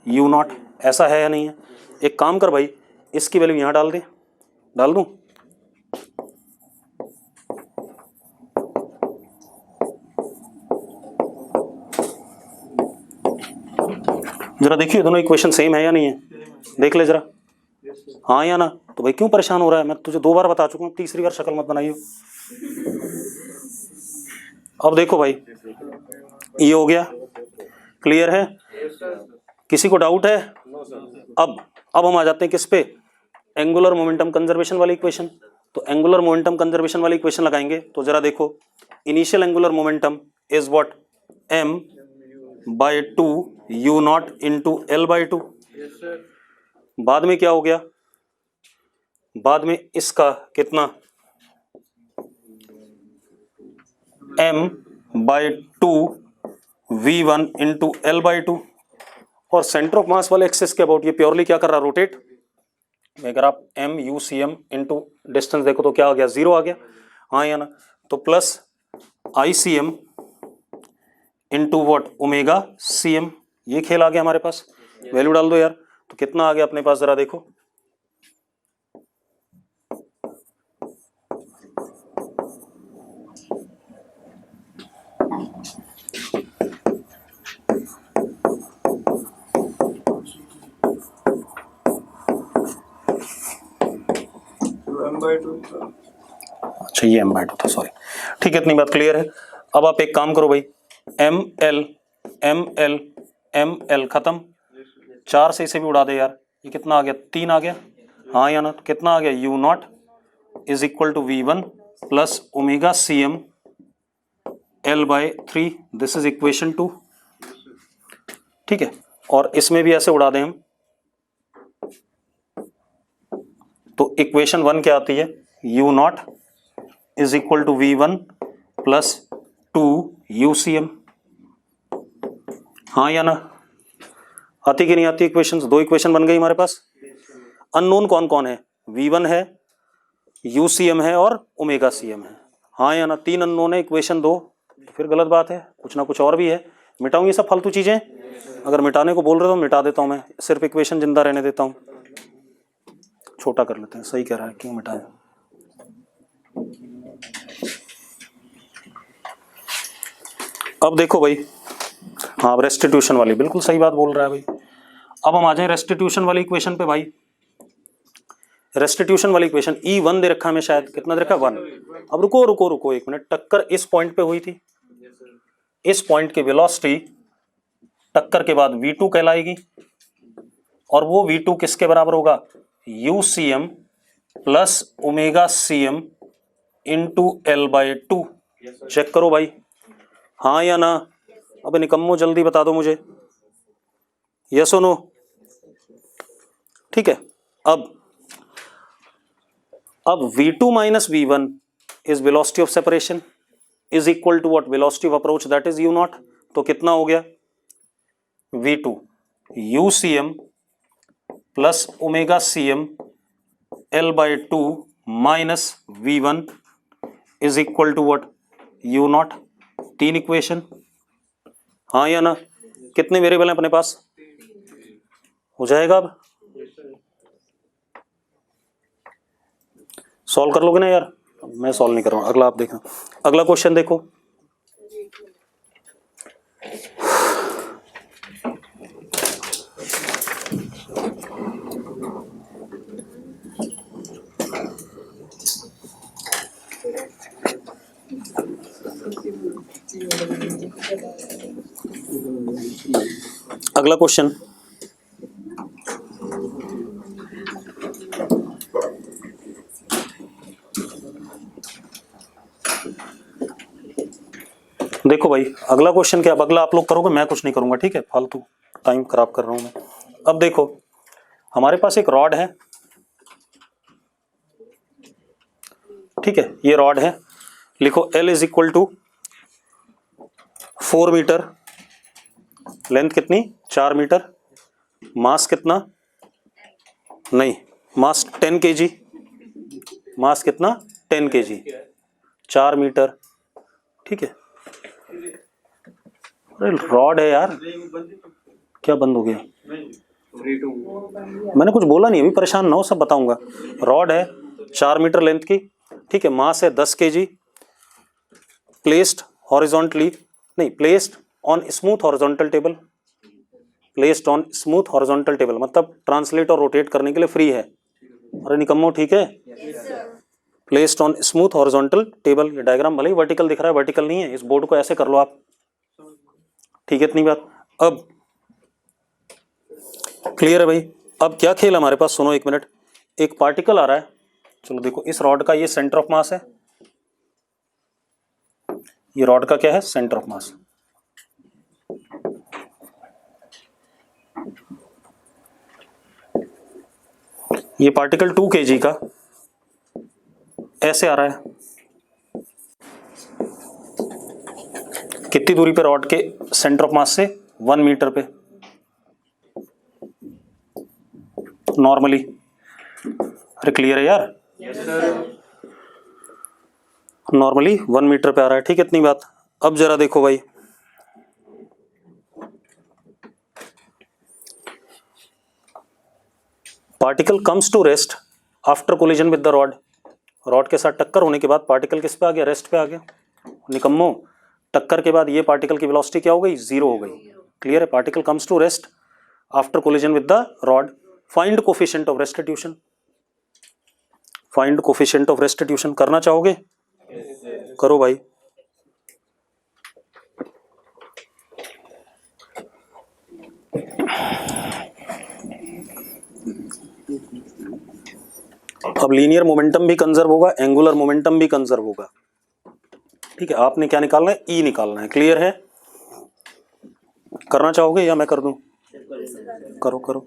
यू नॉट। ऐसा है या नहीं है? एक काम कर भाई, इसकी वैल्यू यहाँ डाल दे, डाल दूं? जरा देखिए दोनों इक्वेशन सेम है या नहीं है, देख ले जरा, हाँ या ना? तो भाई क्यों परेशान हो रहा है, मैं तुझे 2 बार बता चुका हूँ, तीसरी बार शक्ल मत बनाइयो। अब देखो भाई, ये हो गया, क्लियर है? किसी को डाउट है? अब हम आ जाते हैं किस पे, एंगुलर मोमेंटम कंजर्वेशन वाली इक्वेशन। तो एंगुलर मोमेंटम कंजर्वेशन वाली इक्वेशन लगाएंगे, तो जरा देखो, initial angular momentum is what, m/2 u not into l/2। बाद में क्या हो गया, बाद में इसका कितना, m/2 v1 इंटू l/2, और सेंटर ऑफ मास वाले एक्सिस के अबाउट ये प्योरली क्या कर रहा है, रोटेट। अगर आप m UCM इंटू डिस्टेंस देखो तो क्या आ गया, 0 आ गया, हाँ या ना? तो plus ICM into what, omega CM, ये खेल आ गया हमारे पास। वैल्यू डाल दो यार, तो कितना आ गया अपने पास, जरा देखो, m/2। अच्छा ये m/2 था, सॉरी। ठीक है, इतनी बात क्लियर है। अब आप एक काम करो भाई, ml ml ml खत्म, 4 से इसे भी उड़ा दे यार। ये कितना आ गया, 3 आ गया, हाँ या ना? तो कितना आ गया, u0 is equal to v1 plus omega cm l/3। This is equation 2। ठीक है, और इसमें भी ऐसे उड़ा दें हम, तो इक्वेशन 1 क्या आती है, u0 is equal to v1 plus 2 ucm। हाँ या ना? आती कि नहीं आती इक्वेशंस? 2 इक्वेशन बन गई हमारे पास। अननोन कौन कौन है, v1 है, ucm है और ओमेगा cm है। हाँ या ना? 3 अननोन है, इक्वेशन 2, तो फिर गलत बात है, कुछ ना कुछ और भी है। मिटाऊं ये सब फालतू चीजें? अगर मिटाने को बोल रहे हो तो मिटा देता हूं मैं, सिर्फ इक्वेशन जिंदा रहने देता हूं। छोटा कर लेते हैं, सही कह रहा है, क्यों मिटाएं। अब देखो भाई, हाँ रेस्टिट्यूशन वाली, बिल्कुल सही बात बोल रहा है भाई। अब हम आ जाए रेस्टिट्यूशन वाली इक्वेशन पे भाई। रेस्टिट्यूशन वाली इक्वेशन E1 दे रखा है हमें, शायद कितना दे रखा है, 1। अब रुको रुको रुको एक मिनट, टक्कर इस पॉइंट पे हुई थी, इस पॉइंट की वेलोसिटी टक्कर के बाद v2 कहलाएगी, और वो v2 किसके बराबर होगा, ucm plus omega cm into l/2। Check करो भाई, हाँ या ना? अब निकम्मो जल्दी बता दो मुझे, यस और नो। ठीक है, अब v2 minus v1 is velocity of separation is equal to what, velocity of approach, that is u0। तो कितना हो गया, v2 ucm plus omega cm l/2 minus v1 is equal to what, u0। 3 equation, हाँ या ना? कितने variable हैं अपने पास, हो जाएगा? अब सॉल्व कर लोगे ना यार? मैं सॉल्व नहीं कर रहा हूं, अगला आप देखना। अगला क्वेश्चन देखो, अगला क्वेश्चन। देखो भाई, अगला क्वेश्चन क्या, अब अगला आप लोग करोगे, मैं कुछ नहीं करूंगा, ठीक है? फालतू टाइम खराब कर रहा हूं मैं। अब देखो, हमारे पास एक रॉड है, ठीक है? ये रॉड है, लिखो L is equal to 4 metre, length कितनी, 4 मीटर, मास कितना, नहीं मास 10 kg, मास कितना 10 kg, 4 मीटर, ठीक है? अरे रॉड है यार, क्या बंद हो गया? मैंने कुछ बोला नहीं, अभी परेशान ना हो, सब बताऊंगा। रॉड है 4 मीटर लेंथ की, ठीक है? मास है 10 kg, प्लेस्ड हॉरिजॉन्टली, नहीं placed on smooth horizontal table, placed on smooth horizontal table मतलब ट्रांसलेट और रोटेट करने के लिए फ्री है। अरे निकम्मो, ठीक है? Placed on smooth horizontal table, ये डायग्राम भले ही वर्टिकल दिख रहा है, वर्टिकल नहीं है, इस बोर्ड को ऐसे कर लो आप, ठीक है? इतनी बात। अब क्लियर है भाई? अब क्या खेल हमारे पास, सुनो एक मिनट। एक पार्टिकल आ रहा है, चलो देखो, इस रॉड का ये सेंटर ऑफ मास है, ये रॉड का क्या है, सेंटर ऑफ मास। ये पार्टिकल 2 kg का ऐसे आ रहा है, कितनी दूरी पे, रॉड के सेंटर ऑफ मास से 1 मीटर पे नॉर्मली। अरे क्लियर है यार? नॉर्मली 1 मीटर पे आ रहा है, ठीक है? इतनी बात। अब जरा देखो भाई, particle comes to rest after collision with the rod, rod के साथ टक्कर होने के बाद पार्टिकल किस पे आ गया, रेस्ट पे आ गया। निकम्मो, टक्कर के बाद ये पार्टिकल की वेलोसिटी क्या हो गई, 0 हो गई। क्लियर है? Particle comes to rest after collision with the rod, find coefficient of restitution, find coefficient of restitution करना चाहोगे? करो भाई। अब लीनियर मोमेंटम भी कंजर्व होगा, एंगुलर मोमेंटम भी कंजर्व होगा। ठीक है, आपने क्या निकालना है? ई निकालना है। क्लियर है? करना चाहोगे या मैं कर दूं? करो करो,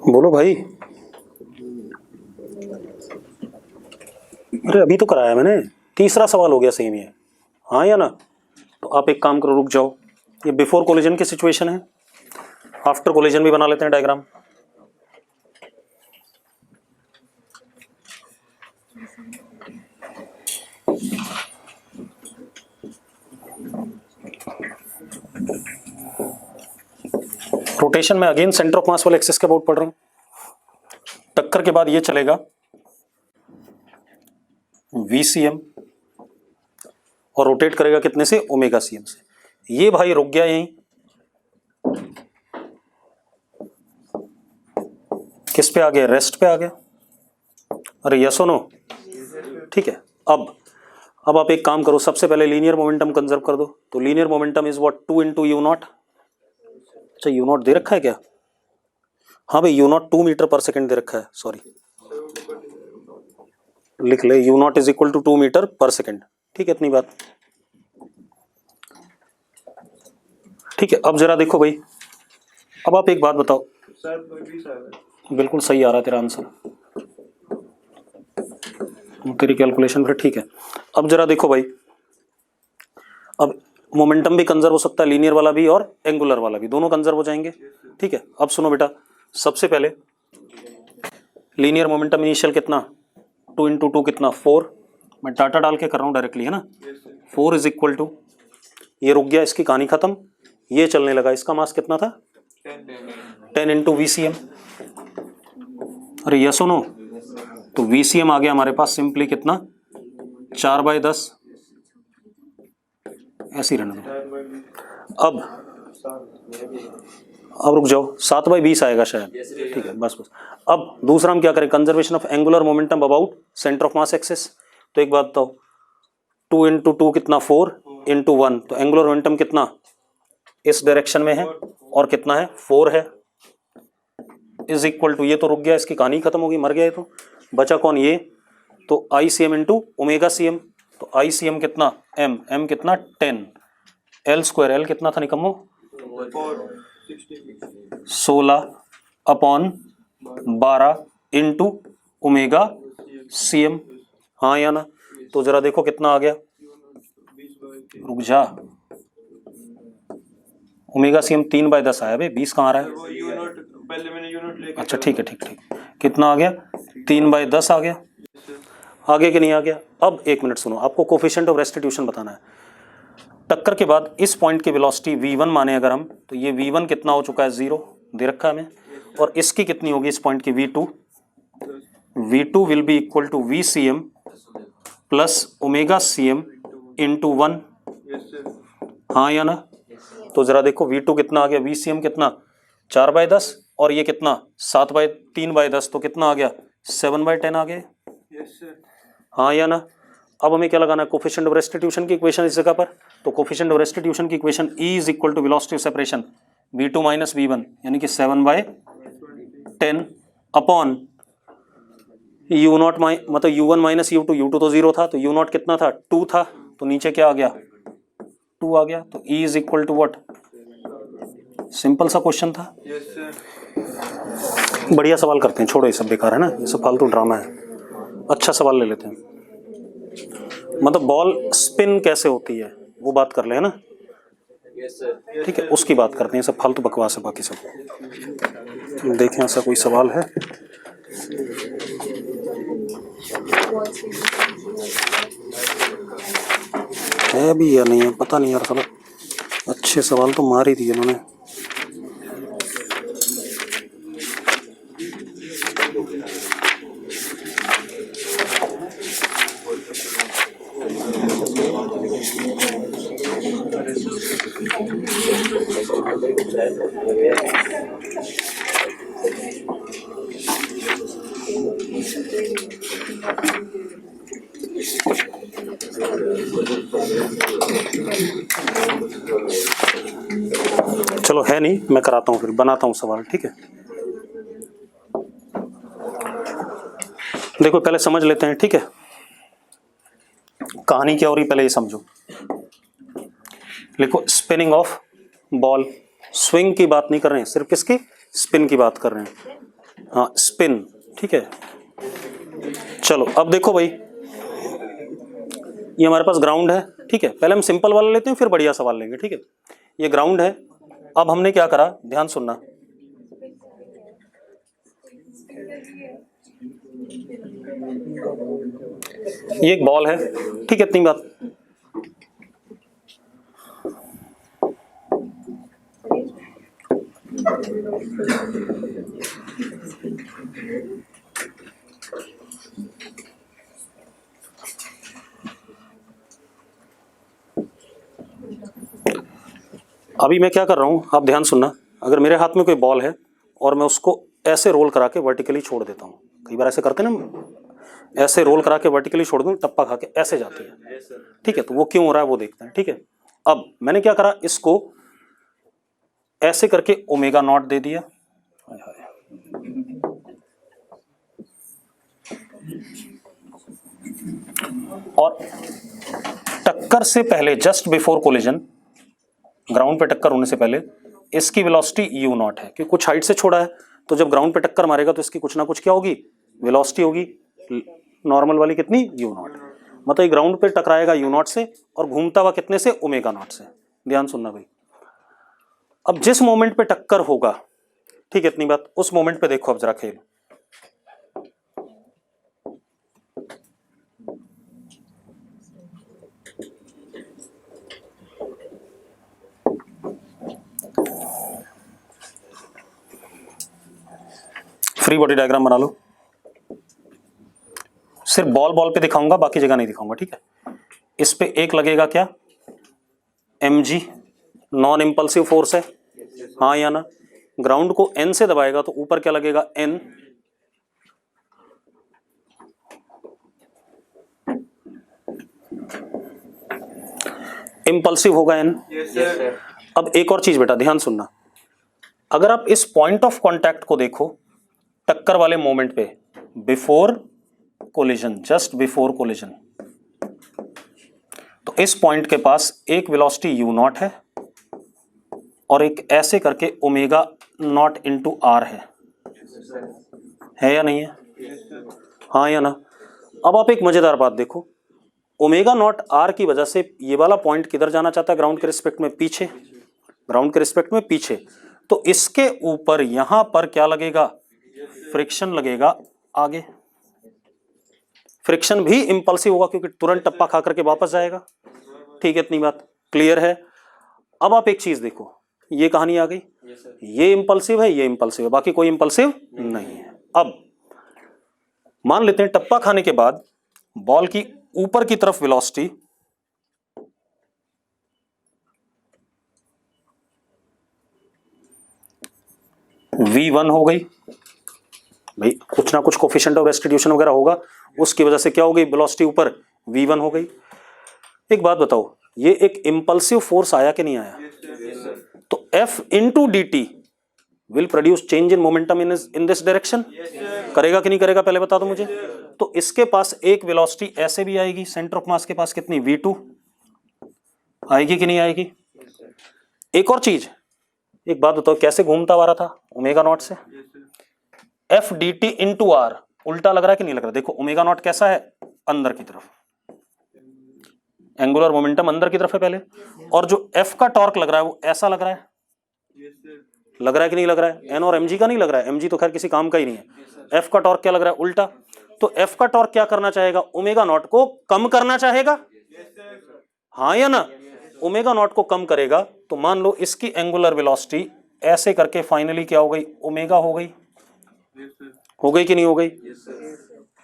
बोलो भाई। अरे अभी तो कराया मैंने, तीसरा सवाल हो गया सेम ये, हाँ या ना? तो आप एक काम करो, रुक जाओ। ये बिफोर कोलिजन की सिचुएशन है, आफ्टर कोलिजन भी बना लेते हैं डायग्राम। रोटेशन में अगेन सेंटर ऑफ मास वाले एक्सिस के अबाउट पढ़ रहा हूं। टक्कर के बाद ये चलेगा VCM और रोटेट करेगा कितने से? ओमेगा CM से। ये भाई रुक गया यहीं, किस पे आ गया? रेस्ट पे आ गया। अरे यस और नो? ठीक है। अब आप एक काम करो, सबसे पहले लीनियर मोमेंटम कंजर्व कर दो। तो linear momentum is what? 2 × U0। अच्छा U0 दे रखा है क्या? हाँ भाई U0 2 मीटर पर सेकेंड दे रखा है, सॉरी लिख ले, U0 is equal to 2 metre per second. ठीक है, इतनी बात। ठीक है, अब जरा देखो भाई, अब आप एक बात बताओ। बिल्कुल सही आ रहा है तेरा आंसर, तेरी कैलकुलेशन फिर ठीक है। अब जरा देखो भाई, अब मोमेंटम भी कंजर्व हो सकता है, लीनियर वाला भी और एंगुलर वाला भी, दोनों कंजर्व हो जाएंगे। ठीक है, अब सुनो बेटा, सबसे पहले लीनियर मोमेंटम इनिशियल कितना? 2 × 2 कितना? 4। मैं डाटा डाल के कर रहा हूँ डायरेक्टली, है ना। 4 इज इक्वल टू, ये रुक गया, इसकी कहानी खत्म, ये चलने लगा। इसका मास कितना था? 10 × VCM। अरे यस नो? तो VCM आ गया हमारे पास सिंपली कितना? 4/10। ऐसे ही रहने दो। अब रुक जाओ, 7/20 आएगा शायद। ठीक है, बस। अब दूसरा हम क्या करें? Conservation of angular momentum about centre of mass axis. तो एक बात बताओ, 2 × 2 कितना? 4 × 1, तो एंगुलर मोमेंटम कितना इस डायरेक्शन में है और कितना है? 4 है, इज इक्वल टू, ये तो रुक गया, इसकी कहानी खत्म होगी, मर गया ये तो। बचा कौन? ये तो ICM × ओमेगा CM। तो ICM कितना? M कितना? 10। L² L कितना था निकम्मो? 16/12 × ओमेगा CM। हाँ या ना? तो जरा देखो कितना आ गया, रुक जा, ओमेगा CM 3/10 आया भाई, 20 कहाँ आ रहा है? अच्छा ठीक है, ठीक। कितना आ गया? 3/10 आ गया। आगे कि नहीं आ गया? अब एक मिनट सुनो, आपको कोफिशिएंट ऑफ रेस्टिट्यूशन बताना है। टक्कर के बाद इस पॉइंट की वेलोसिटी V1 माने अगर हम, तो ये V1 कितना हो चुका है? 0 दे रखा है हमें। और इसकी कितनी होगी इस पॉइंट की? V2 will be equal to VCM plus omega CM × 1। हाँ या ना? तो जरा देखो V2 कितना आ गया? VCM कितना? 4/10 और ये कितना? 3/10, तो कितना आ गया? 7/10 आ गया। हाँ या ना? अब हमें क्या लगाना है? कोफिशिएंट ऑफ रेस्टिट्यूशन की इक्वेशन इस जगह पर। तो कोफिशिएंट ऑफ रेस्टिट्यूशन की equation E is equal to velocity of separation V2 - V1, यानी कि 7/10 अपॉन U0 मतलब U1 - U2 तो 0 था, तो U0 कितना था? 2 था, तो नीचे क्या आ गया? 2 आ गया। तो E is equal to what? Simple सा क्वेश्चन था। बढ़िया सवाल करते हैं, छोड़ो ये सब बेकार है ना, ये सब फालतू ड्रामा है। अच्छा सवाल ले लेते हैं, मतलब बॉल स्पिन कैसे होती है वो बात कर ले, है ना। ठीक है, उसकी बात करते हैं, सब फालतू बकवास है बाकी सब। देखें ऐसा कोई सवाल है भी या नहीं है, पता नहीं यार। साला अच्छे सवाल तो मार ही दिए उन्होंने। चलो है नहीं, मैं कराता हूँ फिर, बनाता हूँ सवाल, ठीक है। देखो पहले समझ लेते हैं, ठीक है, कहानी क्या हो रही पहले ये समझो। लिखो स्पिनिंग ऑफ बॉल, स्विंग की बात नहीं कर रहे हैं, सिर्फ किसकी, स्पिन की बात कर रहे हैं, हाँ स्पिन, ठीक है। चलो अब देखो भाई, ये हमारे पास ग्राउंड है, ठीक है, पहले हम सिंपल वाला लेते हैं फिर बढ़िया सवाल लेंगे, ठीक है। ये ग्राउंड है, अब हमने क्या करा, ध्यान सुनना, ये एक बॉल है, ठीक है, इतनी बात। अभी मैं क्या कर रहा हूं, आप ध्यान सुनना, अगर मेरे हाथ में कोई बॉल है और मैं उसको ऐसे रोल करा के वर्टिकली छोड़ देता हूं, कई बार ऐसे करते ना, ऐसे रोल करा के वर्टिकली छोड़ दूं, टप्पा खा के ऐसे जाती है, ठीक है, तो वो क्यों हो रहा है वो देखते हैं, ठीक है। अब मैंने क्या करा, इसको ऐसे करके ओमेगा नॉट दे दिया, और टक्कर से पहले, जस्ट बिफोर कोलिजन, ग्राउंड पे टक्कर होने से पहले इसकी वेलोसिटी u नॉट है, क्योंकि कुछ हाइट से छोड़ा है, तो जब ग्राउंड पे टक्कर मारेगा तो इसकी कुछ ना कुछ क्या होगी, वेलोसिटी होगी, नॉर्मल वाली कितनी, u नॉट, मतलब ये ग्राउंड पे टकराएगा u नॉट से और घूमता हुआ कितने से, ओमेगा नॉट से। ध्यान सुनना भाई, अब जिस मोमेंट पे टक्कर होगा, ठीक है, इतनी बात, उस मोमेंट पे देखो अब जरा खेल, फ्री बॉडी डायग्राम बना लो, सिर्फ बॉल बॉल पे दिखाऊंगा, बाकी जगह नहीं दिखाऊंगा, ठीक है। इस पे एक लगेगा क्या, mg, नॉन इंपल्सिव फोर्स है, हाँ या ना, ग्राउंड को n से दबाएगा तो ऊपर क्या लगेगा, n, इंपल्सिव होगा n। अब एक और चीज बेटा ध्यान सुनना, अगर आप इस पॉइंट ऑफ कांटेक्ट को देखो, टक्कर वाले मोमेंट पे, before collision, just before collision, तो इस पॉइंट के पास एक वेलोसिटी u नॉट है और एक ऐसे करके ओमेगा नॉट इंटू आर है या नहीं है, हाँ या ना। अब आप एक मजेदार बात देखो, ओमेगा नॉट आर की वजह से ये वाला पॉइंट किधर जाना चाहता है, ग्राउंड के रिस्पेक्ट में पीछे, ग्राउंड के रिस्पेक्ट में पीछे, तो इसके ऊपर यहां पर क्या लगेगा, फ्रिक्शन लगेगा आगे, फ्रिक्शन भी इंपल्सिव होगा क्योंकि तुरंत टप्पा खा करके वापस जाएगा, ठीक है, इतनी बात क्लियर है। अब आप एक चीज देखो, ये कहानी आ गई, ये इंपल्सिव है, ये इंपल्सिव है, बाकी कोई इंपल्सिव नहीं है। अब मान लेते हैं टप्पा खाने के बाद बॉल की ऊपर की तरफ वेलोसिटी v1 हो गई, भाई कुछ ना कुछ कोफिशिएंट ऑफ रेस्टिट्यूशन वगैरह होगा, उसकी वजह से क्या हो गई, वेलोसिटी ऊपर v1 हो गई। एक बात बताओ, ये एक इंपल्सिव फोर्स आया कि नहीं आया, तो f into D T will produce change in momentum in this direction, करेगा कि नहीं करेगा, पहले बता दो मुझे। तो इसके पास एक वेलोसिटी ऐसे भी आएगी, सेंटर ऑफ मास के पास कितनी, v2 आएगी कि नहीं आएगी। एक और चीज, एक बात बताओ, कैसे घूमता आ रहा था, ओमेगा नॉट से, F D T into R, उल्टा लग रहा है कि नहीं लग रहा, देखो ओमेगा नॉट कैसा है, अंदर की तरफ, एंगुलर मोमेंटम अंदर की तरफ है पहले, और जो एफ का टॉर्क लग रहा है वो ऐसा लग रहा है, लग रहा है कि नहीं लग रहा है, एन और एमजी का नहीं लग रहा है, एमजी तो खैर किसी काम का ही नहीं है, एफ का टॉर्क क्या लग रहा है, उल्टा। तो एफ का टॉर्क क्या करना चाहेगा, ओमेगा नॉट को कम करना चाहेगा, हाँ या ना, ओमेगा नॉट को कम करेगा, तो मान लो इसकी एंगुलर वेलोसिटी ऐसे करके फाइनली क्या हो गई, ओमेगा हो गई, हो गई कि नहीं हो गई।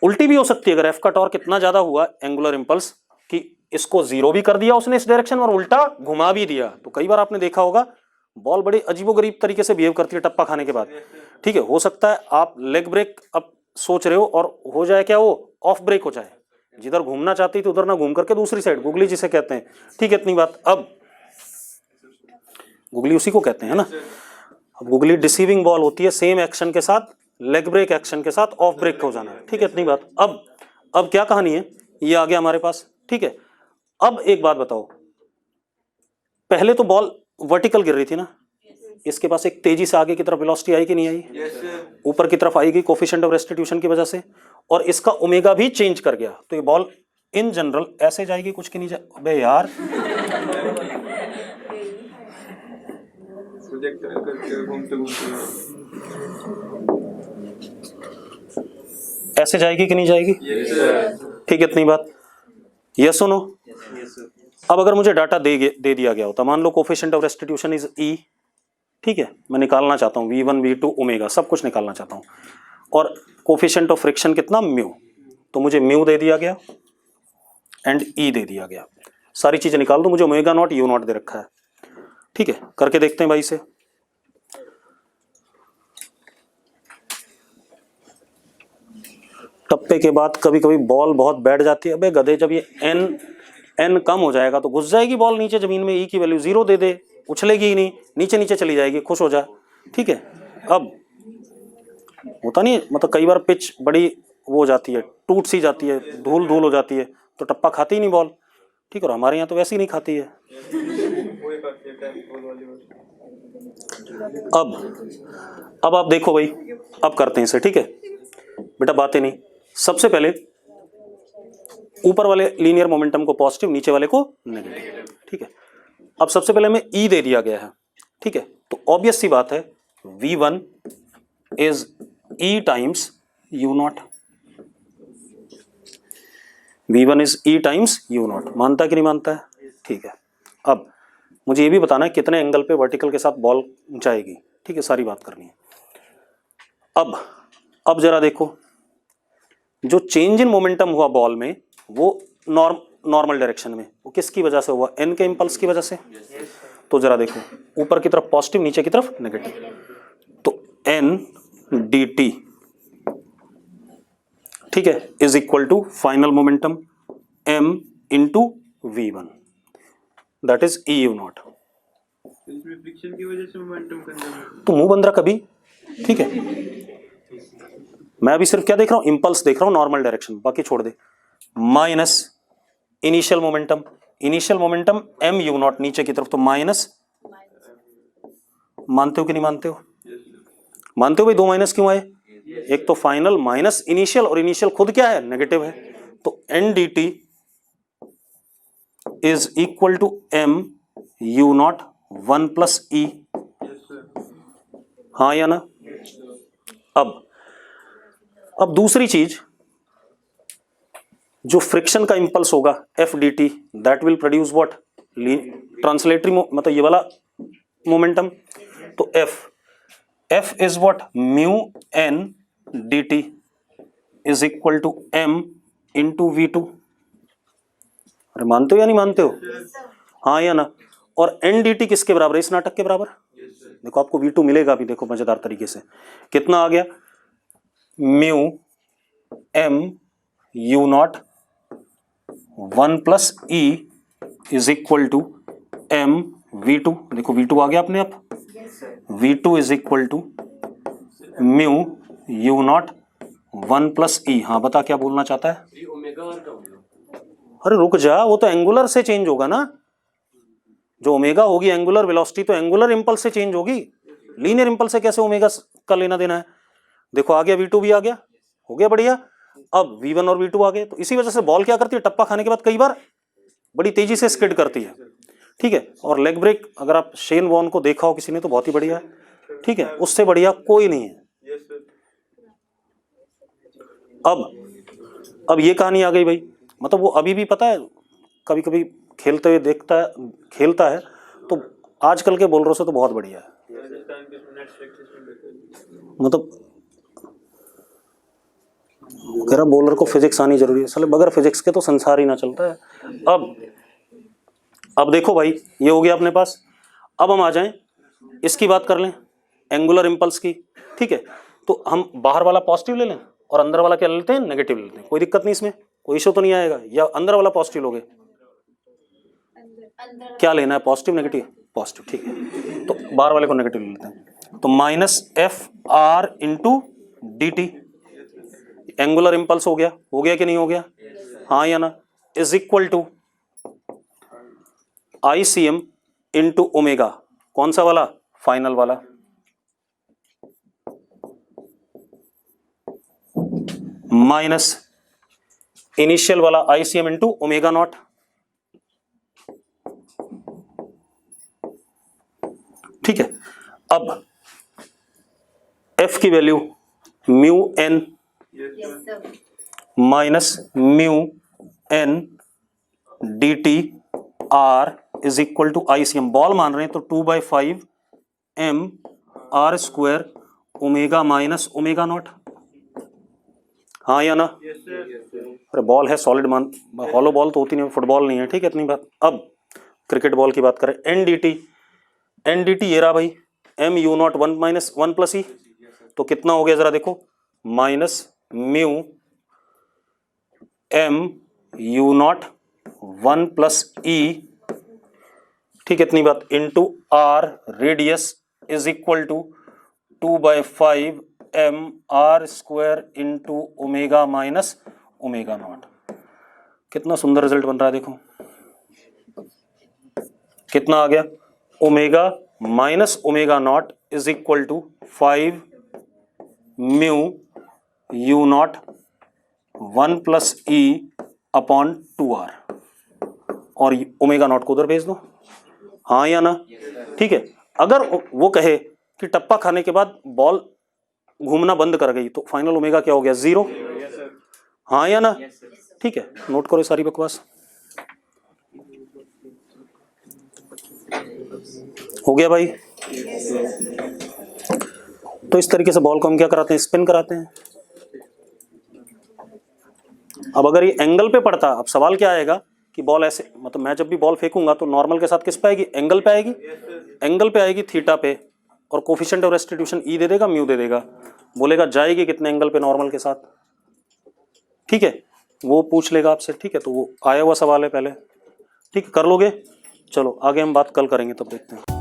उल्टी भी हो सकती है, अगर एफ का टॉर्क इतना ज्यादा हुआ एंगुलर इंपल्स कि इसको जीरो भी कर दिया उसने इस डायरेक्शन में और उल्टा घुमा भी दिया, तो कई बार आपने देखा होगा बॉल बड़ी अजीबोगरीब तरीके से बिहेव करती है टप्पा खाने के बाद, ठीक है, हो सकता है आप लेग ब्रेक अब सोच रहे हो और हो जाए क्या, वो ऑफ ब्रेक हो जाए, जिधर घूमना चाहती थी उधर ना घूम करके दूसरी साइड, गुगली जिसे कहते हैं, ठीक है, इतनी बात। अब गुगली उसी को कहते हैं ना। अब गुगली डिसीविंग बॉल होती है, सेम एक्शन के साथ, लेग ब्रेक एक्शन के साथ ऑफ ब्रेक हो जाना है, ठीक है, इतनी बात। अब क्या कहानी है, ये आ गया हमारे पास, ठीक है। अब एक बात बताओ, पहले तो बॉल वर्टिकल गिर रही थी ना, इसके पास एक तेजी से आगे की तरफ वेलोसिटी आई कि नहीं आई? ऊपर की तरफ आएगी कोफिशिएंट ऑफ रेस्टिट्यूशन की वजह से, और इसका ओमेगा भी चेंज कर गया, तो ये बॉल इन जनरल ऐसे जाएगी, कुछ की नहीं जाए। अबे यार ऐसे जाएगी कि नहीं जाएगी? ठीक है, इतनी बात, यस सुनो। अब अगर मुझे डाटा दे दिया गया होता, मान लो कोफिशिएंट ऑफ रेस्टिट्यूशन इज ई, ठीक है, मैं निकालना चाहता हूँ V1 V2 ओमेगा, सब कुछ निकालना चाहता हूँ, और कोफिशिएंट ऑफ फ्रिक्शन कितना, म्यू, तो मुझे म्यू दे दिया गया एंड ई दे दिया गया, सारी चीजें निकाल दो, मुझे omega naught you not they रखा है, ठीक है, करके देखते हैं भाई से। टप्पे के बाद कभी कभी बॉल बहुत बैठ जाती है, अबे गधे, जब ये एन कम हो जाएगा तो घुस जाएगी बॉल नीचे जमीन में, ई की वैल्यू 0 दे दे, उछलेगी ही नहीं, नीचे नीचे चली जाएगी, खुश हो जा, ठीक है। अब होता नहीं, मतलब कई बार पिच बड़ी वो हो जाती है, टूट सी जाती है, धूल धूल हो जाती है, तो टप्पा खाती ही नहीं बॉल, ठीक है, और हमारे यहाँ तो वैसे ही नहीं खाती है। अब आप देखो भाई, अब करते हैं इसे, ठीक है बेटा, बातें नहीं। सबसे पहले ऊपर वाले लीनियर मोमेंटम को पॉजिटिव, नीचे वाले को नेगेटिव, ठीक है। अब सबसे पहले हमें ई दे दिया गया है, ठीक है, तो ऑब्वियस सी बात है V1 is E times you not, V1 is E times you not, मानता है कि नहीं मानता है? ठीक है। अब मुझे ये भी बताना है कितने एंगल पे वर्टिकल के साथ बॉल जाएगी, ठीक है, सारी बात करनी है। अब जरा देखो, जो चेंज इन मोमेंटम हुआ बॉल में, वो नॉर्मल डायरेक्शन में, वो किसकी वजह से हुआ? एन के इंपल्स की वजह से। तो जरा देखो, ऊपर की तरफ पॉजिटिव, नीचे की तरफ नेगेटिव, तो एन डी टी, ठीक है, is equal to final momentum m into V1, that is E U nought. इसमें फ्रिक्शन की वजह से मोमेंटम कंजर्व, तो मुंह बंद रहा कभी, ठीक है। मैं अभी सिर्फ क्या देख रहा हूं, इंपल्स देख रहा हूं, नॉर्मल डायरेक्शन, बाकी छोड़ दे। Minus initial momentum m U naught नीचे की तरफ, तो माइनस, मानते हो कि नहीं मानते हो? मानते हो भाई, 2 माइनस क्यों आए? एक तो फाइनल माइनस इनिशियल, और इनिशियल खुद क्या है, नेगेटिव है, तो N D T is equal to m U not 1 plus E, हाँ या ना? अब दूसरी चीज, जो फ्रिक्शन का इंपल्स होगा F D T, that will produce what, translatory, मतलब ये वाला मोमेंटम, तो F is what, mu N D T is equal to m into V2। अरे मानते हो या नहीं मानते हो? हाँ या ना? और एन डी टी किसके बराबर है, इस नाटक के बराबर। देखो आपको V2 मिलेगा भी, देखो मजेदार तरीके से, कितना आ गया, mu m U not 1 plus E is equal to m V2, देखो V2 आ गया अपने आप, V2 is equal to mu U not 1 plus E. हाँ बता क्या बोलना चाहता है? अरे रुक जा, वो तो एंगुलर से चेंज होगा ना, जो ओमेगा होगी एंगुलर वेलोसिटी, तो एंगुलर इंपल्स से चेंज होगी, लीनियर इंपल्स से कैसे ओमेगा का लेना देना है? देखो आ गया, V2 भी आ गया, हो गया बढ़िया। अब V1 और V2 आ गए, तो इसी वजह से बॉल क्या करती है, टप्पा खाने के बाद कई बार बड़ी तेजी से स्किड करती है, ठीक है। और लेग ब्रेक अगर आप शेन वॉर्न को देखा हो किसी ने, तो बहुत ही बढ़िया है, ठीक है, उससे बढ़िया कोई नहीं है। अब ये कहानी आ गई भाई, मतलब वो अभी भी पता है कभी कभी खेलते हुए खेलता है, तो आजकल के बॉलरों से तो बहुत बढ़िया है, मतलब कह रहा बॉलर को फिजिक्स आनी जरूरी है, साले बगैर फिजिक्स के तो संसार ही ना चलता है। अब देखो भाई, ये हो गया अपने पास। अब हम आ जाएं, इसकी बात कर लें, एंगुलर इंपल्स की, ठीक है। तो हम बाहर वाला पॉजिटिव ले लें और अंदर वाला क्या ले लेते हैं, नेगेटिव ले लेते हैं, कोई दिक्कत नहीं इसमें, कोई इशू तो नहीं आएगा। या अंदर वाला पॉजिटिव लोगे, क्या लेना है, पॉजिटिव नेगेटिव? पॉजिटिव, ठीक है। तो बाहर वाले को नेगेटिव ले लेते हैं, तो minus F R into D T, angular impulse हो गया कि नहीं हो गया, हाँ या ना, is equal to I C M into omega, कौन सा वाला, फाइनल वाला, माइनस इनिशियल वाला I C M into omega naught, ठीक है। अब एफ की value mu N minus mu N D T R is equal to I C M, ball मान रहे हैं तो 2/5 M R square omega minus omega nought, हाँ या ना, अरे बॉल है सॉलिड, मान हॉलो बॉल तो होती नहीं, फुटबॉल नहीं है, ठीक है, इतनी बात। अब क्रिकेट बॉल की बात करें, एन डी टी ये रहा भाई, M U not 1 minus 1 plus E, तो कितना हो गया जरा देखो, minus mu M U not 1 plus E, ठीक है, इतनी बात, into R radius is equal to 2/5 M R square into omega minus omega naught. कितना सुंदर रिजल्ट बन रहा है, देखो कितना आ गया, omega minus omega nought is equal to 5 mu U not 1 plus E upon 2r, और ओमेगा नॉट को उधर भेज दो, हाँ या ना, ठीक है। अगर वो कहे कि टप्पा खाने के बाद बॉल घूमना बंद कर गई तो फाइनल ओमेगा क्या हो गया, 0, हाँ या ना, ठीक है, नोट करो सारी बकवास, हो गया भाई। तो इस तरीके से बॉल को हम क्या कराते हैं, स्पिन कराते हैं। अब अगर ये एंगल पे पड़ता, अब सवाल क्या आएगा कि बॉल ऐसे, मतलब मैं जब भी बॉल फेंकूंगा तो नॉर्मल के साथ किस पे आएगी, एंगल पे आएगी, एंगल पे आएगी थीटा पे, और कोफिशिएंट ऑफ रेस्टिट्यूशन ई दे देगा, म्यू दे देगा, बोलेगा जाएगी कितने एंगल पे, नॉर्मल के साथ, ठीक है, वो पूछ लेगा आपसे, ठीक है। तो वो आया हुआ सवाल है पहले, ठीक है, कर लोगे, चलो आगे हम बात कल करेंगे, तब देखते हैं।